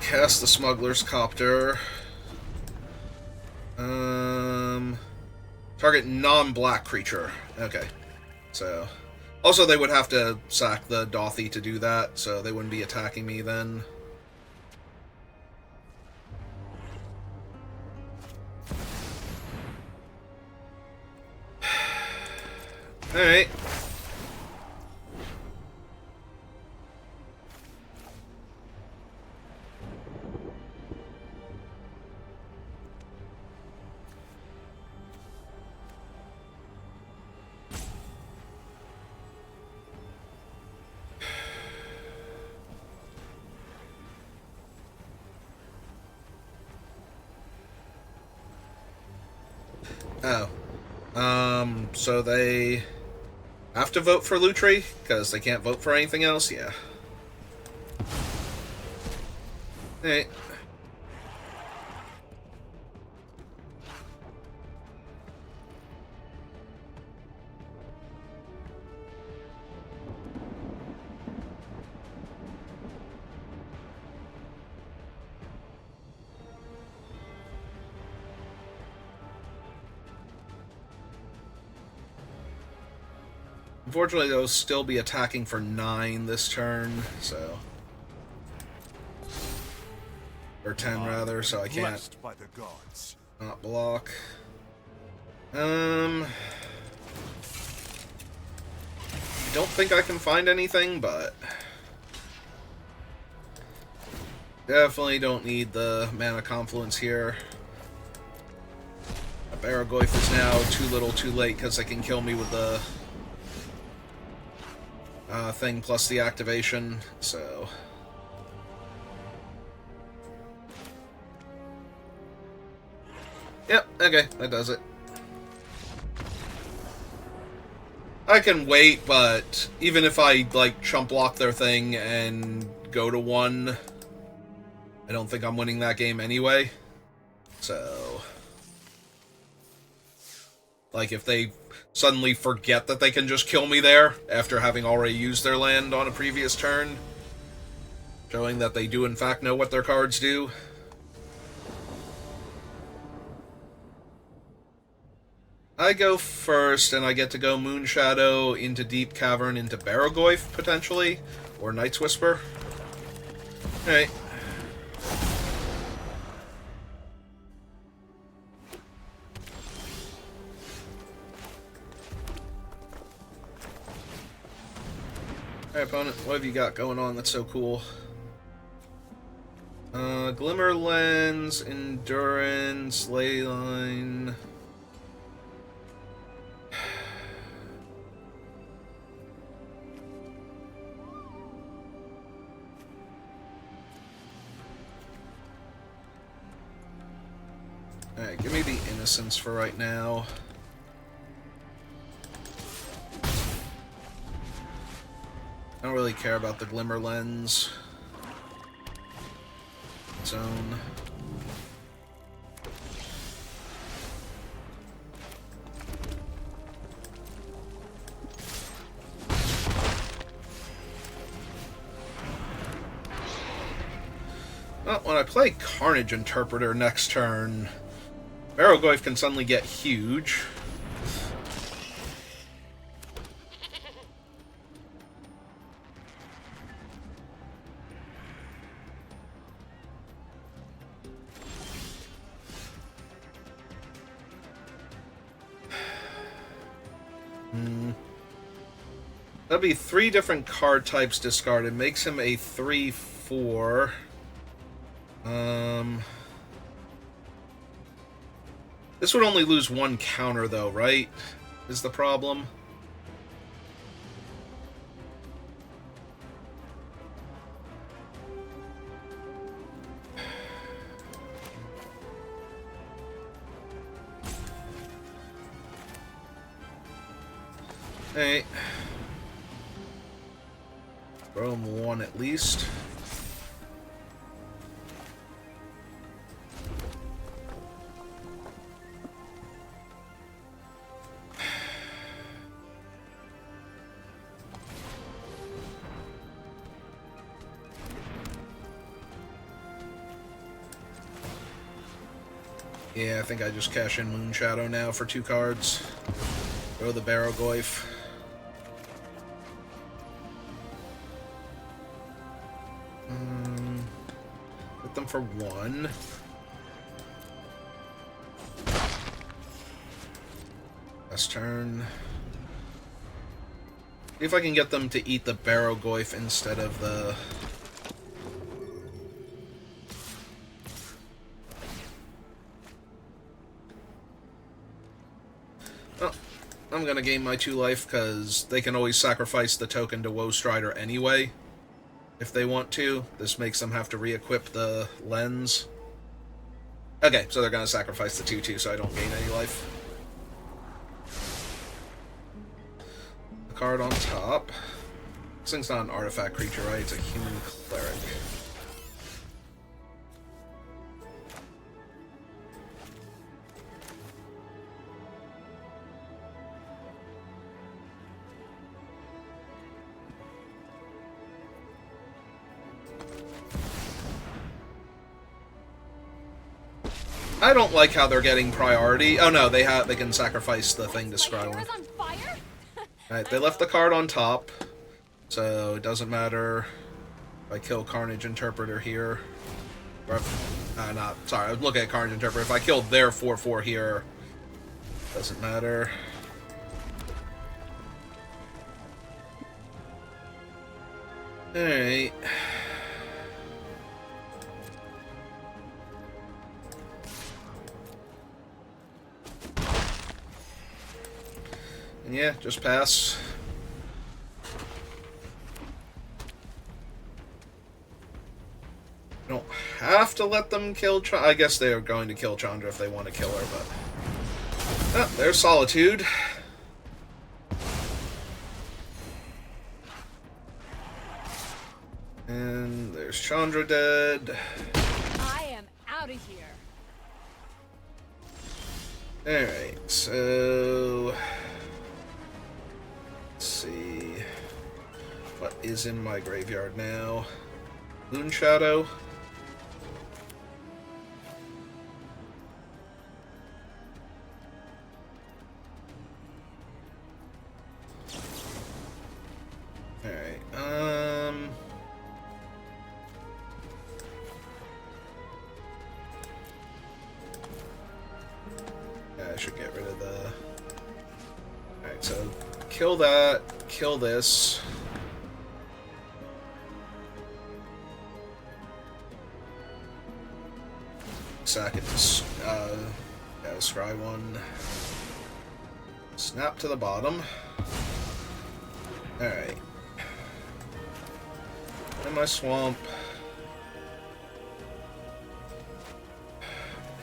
Cast the Smuggler's Copter. Target non-black creature. Okay. So, also they would have to sack the Dothy to do that, so they wouldn't be attacking me then. Alright. Oh. So they have to vote for Lutri? Because they can't vote for anything else? Yeah. Alright. Unfortunately, they'll still be attacking for 9 this turn, so... Or 10, rather, so I can't Blessed by the gods. not block. I don't think I can find anything, but... Definitely don't need the mana confluence here. Baragoyf is now too little too late, because they can kill me with the... thing plus the activation, so... Yep, okay, that does it. I can wait, but even if I, like, chump block their thing and go to 1, I don't think I'm winning that game anyway. So... Like, if they suddenly forget that they can just kill me there after having already used their land on a previous turn, showing that they do in fact know what their cards do. I go first, and I get to go Moon Shadow into Deep Cavern into Baragoyf, potentially, or Night's Whisper. Alright. Alright, opponent, what have you got going on that's so cool? Glimmer Lens, Endurance, Leyline. Alright, give me the Innocence for right now. I don't really care about the Glimmer Lens. Its own. Well, when I play Carnage Interpreter next turn, Barrowgoyf can suddenly get huge. That'd be 3 different card types discarded. Makes him a 3/4. This would only lose 1 counter, though, right? Is the problem. Hey. Throw him 1 at least. Yeah, I think I just cash in Moonshadow now for 2 cards. Throw the Barrowgoyf. Put them for 1. Last turn. See if I can get them to eat the Barrowgoyf instead of the... Oh, I'm gonna gain my 2 life, because they can always sacrifice the token to Woe Strider anyway, if they want to. This makes them have to re-equip the lens. Okay, so they're gonna sacrifice the 2/2 so I don't gain any life. The card on top. This thing's not an artifact creature, right? It's a human cleric. I don't like how they're getting priority. Oh no, they can sacrifice the thing to scry one. Alright, they left the card on top, so it doesn't matter if I kill Carnage Interpreter here. Or if, sorry, I was looking at Carnage Interpreter. If I killed their 4/4 here, doesn't matter. Alright. Yeah, just pass. You don't have to let them kill I guess they are going to kill Chandra if they want to kill her, but... Oh, there's Solitude. And there's Chandra dead. I am out of here. Alright, so... Let's see... What is in my graveyard now? Moonshadow. Alright, So, kill that, kill this. Second, yeah, scry one. Snap to the bottom. Alright. In my swamp.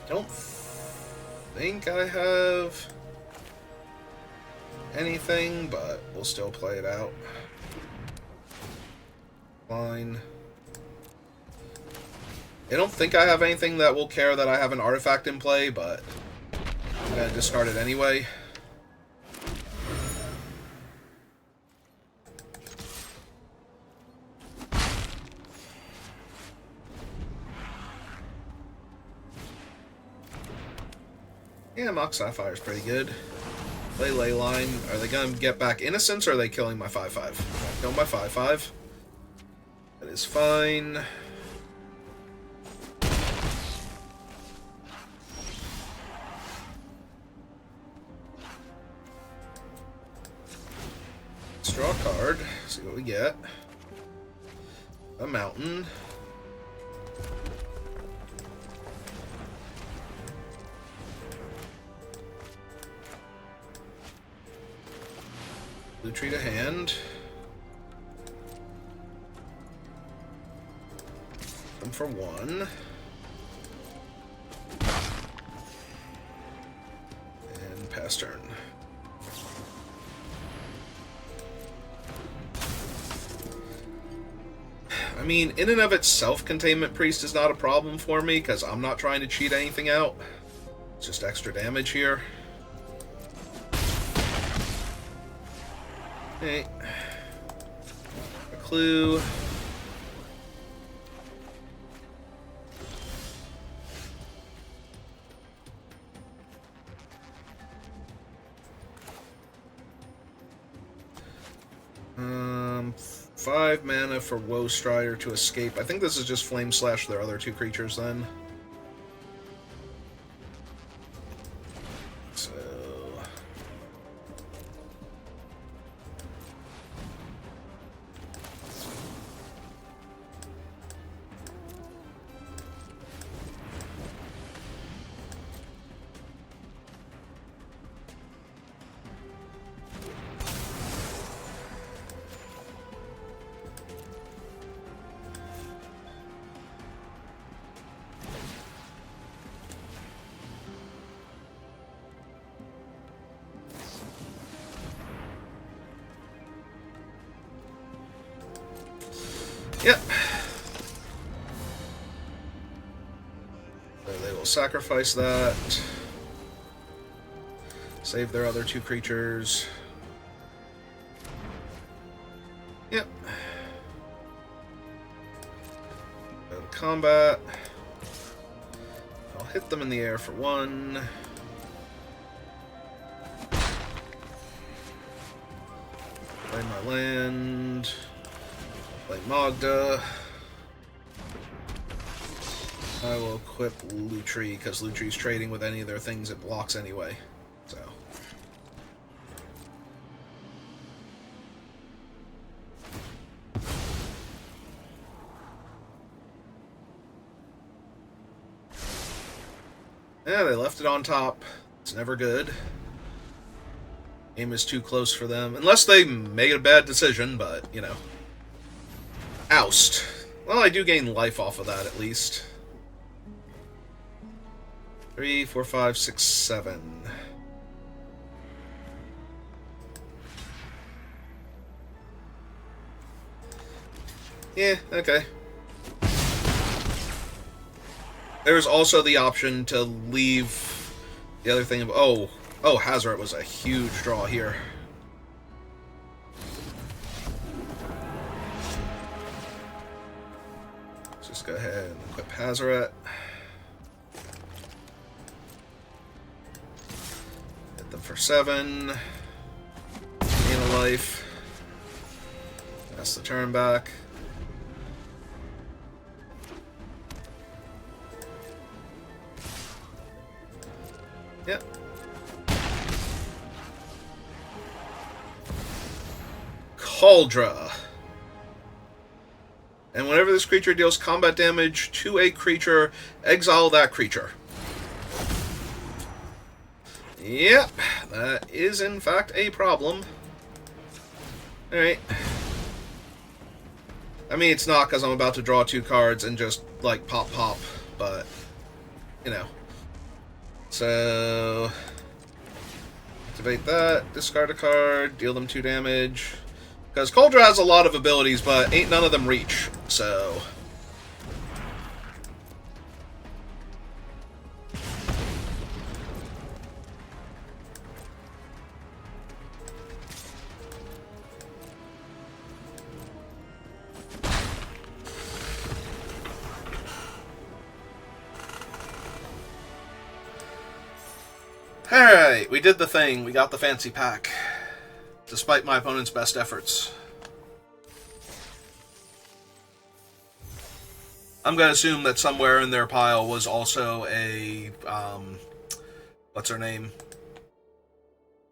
I don't think I have anything, but we'll still play it out. Fine. I don't think I have anything that will care that I have an artifact in play, but I'm gonna discard it anyway. Yeah, Mock Sapphire is pretty good. Play Leyline. Are they going to get back Innocence, or are they killing my 5/5? Kill my 5/5. That is fine. Let's draw a card. See what we get. A mountain. Blue tree to hand. Them for one. And pass turn. I mean, in and of itself, Containment Priest is not a problem for me, because I'm not trying to cheat anything out. It's just extra damage here. Okay. A clue. Um, 5 mana for Woe Strider to escape. I think this is just Flame Slash their other 2 creatures then. So... Yep. So they will sacrifice that. Save their other 2 creatures. Yep. Go to combat. I'll hit them in the air for 1. Play my land. Play Magda. I will equip Lutri, because Lutri's trading with any of their things it blocks anyway. So. Yeah, they left it on top. It's never good. Aim is too close for them. Unless they make a bad decision, but, you know. Oust. Well, I do gain life off of that, at least. 3, 4, 5, 6, 7. Yeah, okay. There's also the option to leave the other thing of... Oh, Hazoret was a huge draw here. Just go ahead and equip Hazoret. Hit them for 7. Gain a life. Pass the turn back. Yep. Cauldra. And whenever this creature deals combat damage to a creature, exile that creature. Yep, that is in fact a problem. Alright. I mean, it's not because I'm about to draw 2 cards and just, like, pop, but, you know. So, activate that, discard a card, deal them 2 damage. Because Cauldra has a lot of abilities, but ain't none of them reach, so... Alright, we did the thing. We got the fancy pack. Despite my opponent's best efforts. I'm going to assume that somewhere in their pile was also a, what's her name?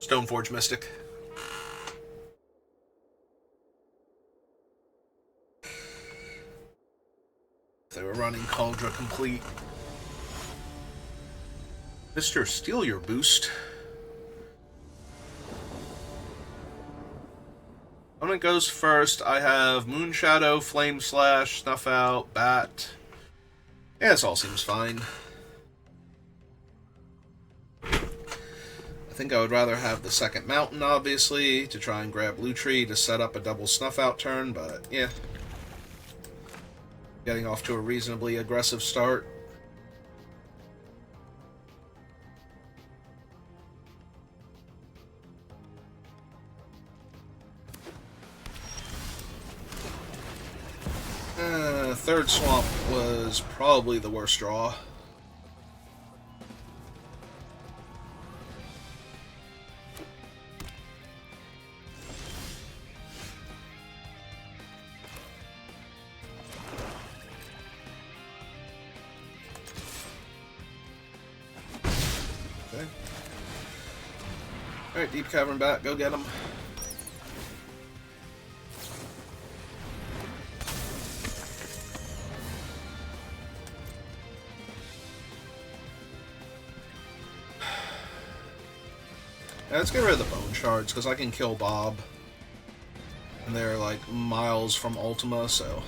Stoneforge Mystic. They were running Cauldra complete. Mr. Steal your boost. Opponent goes first. I have Moonshadow, Flame Slash, Snuff Out, Bat. Yeah, this all seems fine. I think I would rather have the second Mountain, obviously, to try and grab Lutri to set up a double Snuff Out turn, but yeah. Getting off to a reasonably aggressive start. Third Swamp was probably the worst draw. Okay. Alright, Deep Cavern back, go get him. Yeah, let's get rid of the Bone Shards, because I can kill Bob. And they're, like, miles from Ultima, so...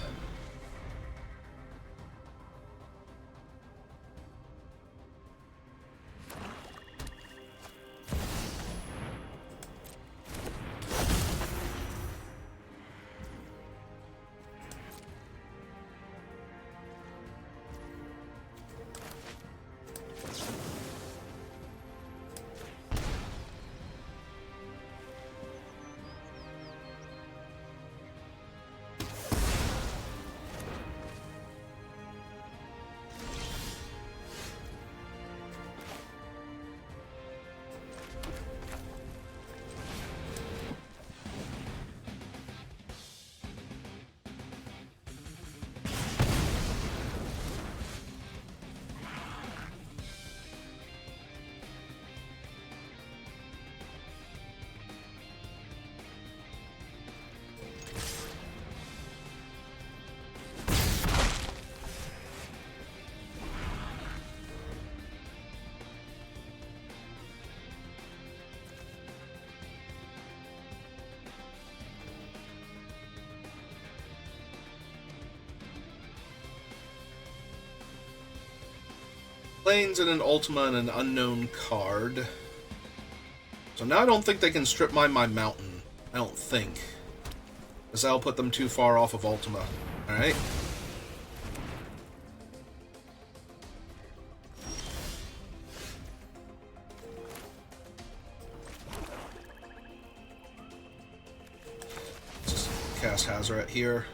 Planes and an Ultima and an unknown card. So now I don't think they can strip mine my Mountain. I don't think. Because that'll put them too far off of Ultima. Alright. Just cast Hazoret here.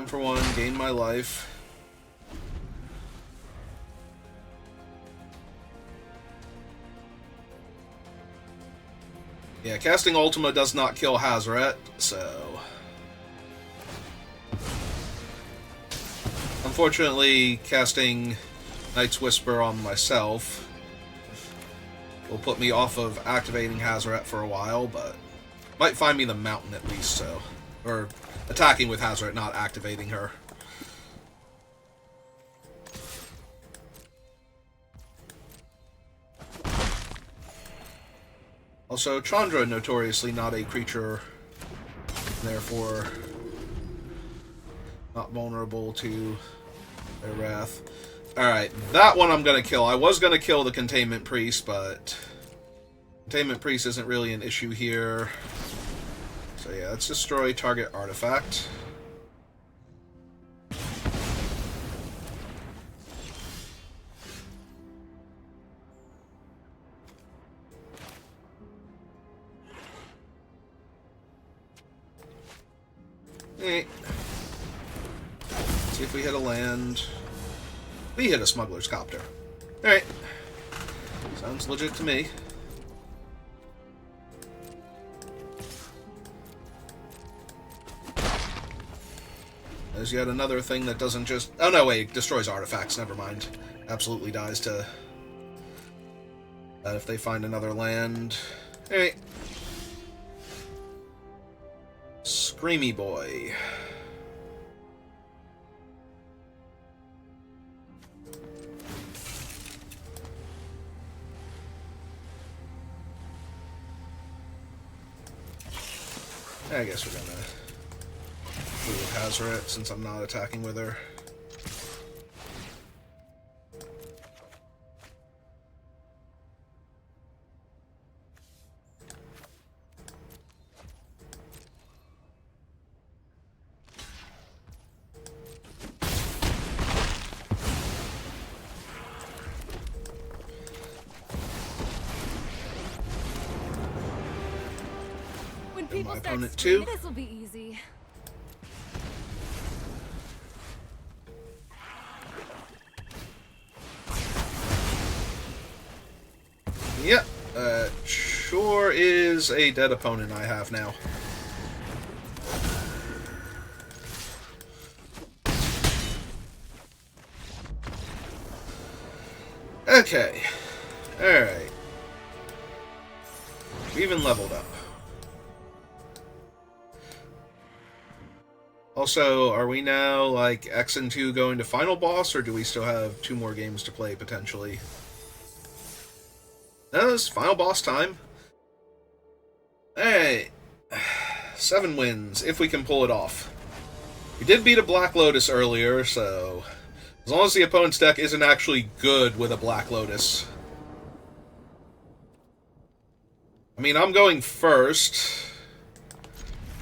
For one, gain my life. Yeah, casting Ultima does not kill Hazoret, so... Unfortunately, casting Night's Whisper on myself will put me off of activating Hazoret for a while, but might find me the mountain at least, so. Or attacking with Hazoret, not activating her. Also, Chandra, notoriously not a creature, therefore not vulnerable to their wrath. Alright, that one I'm gonna kill. I was gonna kill the Containment Priest, but Containment Priest isn't really an issue here. So yeah, let's destroy target artifact. See if we hit a land. We hit a smuggler's copter. Alright. Sounds legit to me. There's yet another thing that doesn't just... Oh no, wait, destroys artifacts, never mind. Absolutely dies to... that if they find another land. Alright. Screamy boy. I guess we're gonna do Hazoret since I'm not attacking with her. People my start opponent screaming, too. this will be easy. Yep, sure is a dead opponent I have now. Okay, alright. We even leveled up. Also, are we now, like, X and 2 going to final boss, or do we still have 2 more games to play, potentially? No, it's final boss time. Hey, 7 wins, if we can pull it off. We did beat a Black Lotus earlier, so... as long as the opponent's deck isn't actually good with a Black Lotus. I mean, I'm going first.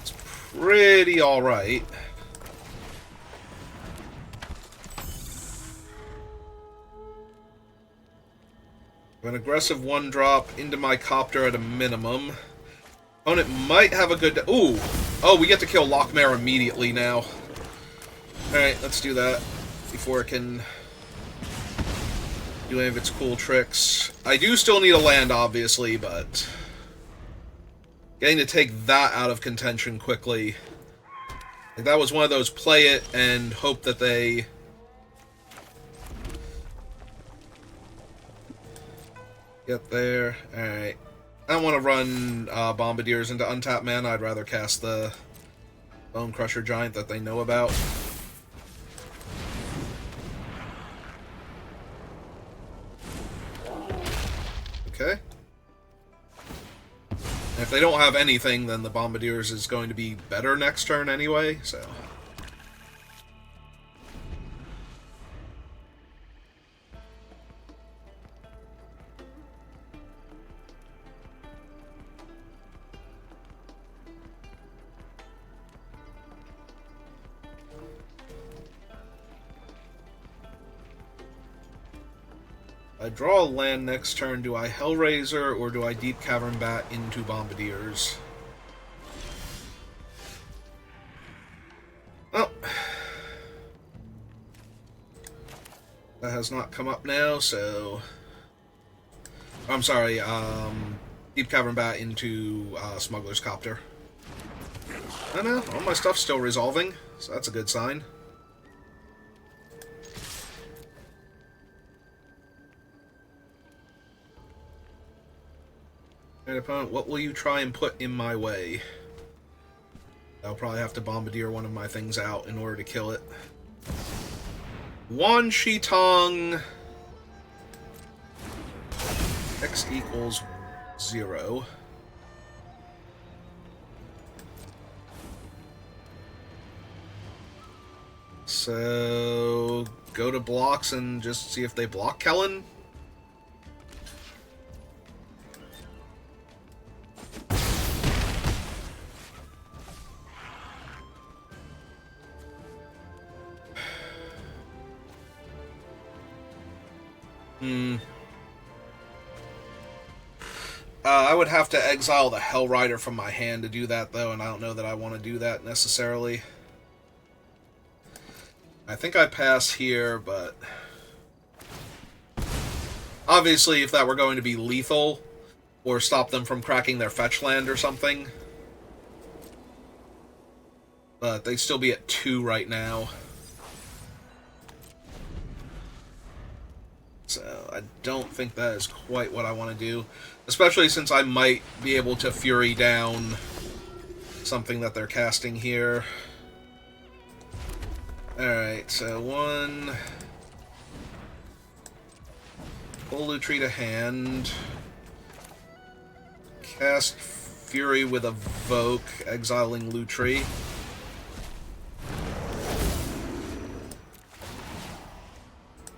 It's pretty alright. An aggressive 1-drop into my copter at a minimum. Opponent might have a good... Ooh! Oh, we get to kill Lochmare immediately now. Alright, let's do that. Before it can do any of its cool tricks. I do still need a land, obviously, but... getting to take that out of contention quickly. Like, that was one of those play it and hope that they... get there. Alright. I don't want to run Bombardiers into untapped mana. I'd rather cast the Bone Crusher Giant that they know about. Okay. And if they don't have anything, then the Bombardiers is going to be better next turn anyway, so... I draw a land next turn. Do I Hellraiser or do I Deep Cavern Bat into Bombardiers? Oh. That has not come up now, so... I'm sorry, Deep Cavern Bat into Smuggler's Copter. I know, all my stuff's still resolving, so that's a good sign. Alright, opponent, what will you try and put in my way? I'll probably have to bombardier one of my things out in order to kill it. Wan Shi Tong. X equals 0. So, go to blocks and just see if they block Kellen. I would have to exile the Hell Rider from my hand to do that, though, and I don't know that I want to do that necessarily. I think I pass here, but... obviously, if that were going to be lethal, or stop them from cracking their fetch land or something. But they'd still be at 2 right now. So, I don't think that is quite what I want to do. Especially since I might be able to Fury down something that they're casting here. Alright, so 1... pull Lutri to hand. Cast Fury with Evoke, exiling Lutri.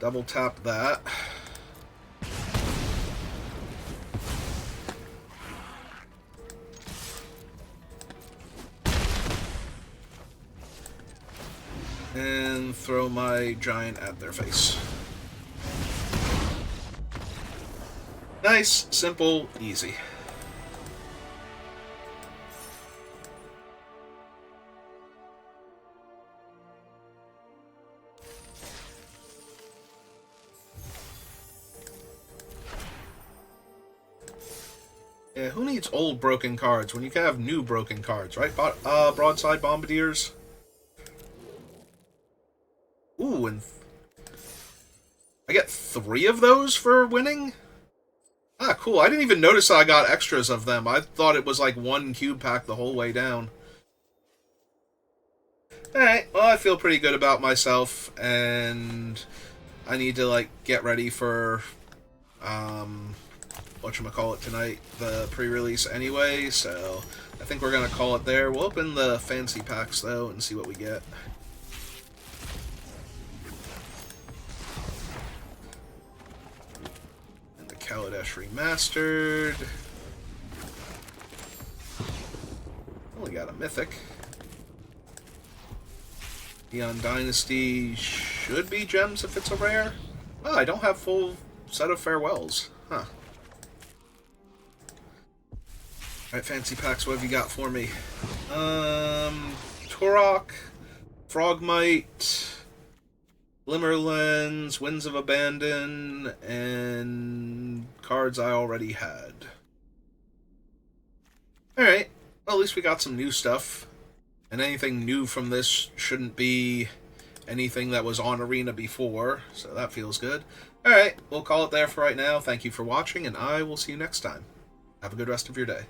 Double tap that. And throw my giant at their face. Nice, simple, easy. Yeah, who needs old broken cards when you can have new broken cards, right? Broadside Bombardiers. Ooh, and I get 3 of those for winning? Ah, cool. I didn't even notice I got extras of them. I thought it was like 1 cube pack the whole way down. Alright, well, I feel pretty good about myself, and I need to, like, get ready for, whatchamacallit tonight, the pre-release anyway, so I think we're gonna call it there. We'll open the fancy packs, though, and see what we get. Kaladesh Remastered. Only got a Mythic. Beyond Dynasty should be gems if it's a rare. Oh, I don't have full set of farewells. Huh. Alright, fancy packs, what have you got for me? Turok, Frogmite, Glimmerlens, Winds of Abandon, and cards I already had. Alright, well, at least we got some new stuff. And anything new from this shouldn't be anything that was on Arena before, so that feels good. Alright, we'll call it there for right now. Thank you for watching, and I will see you next time. Have a good rest of your day.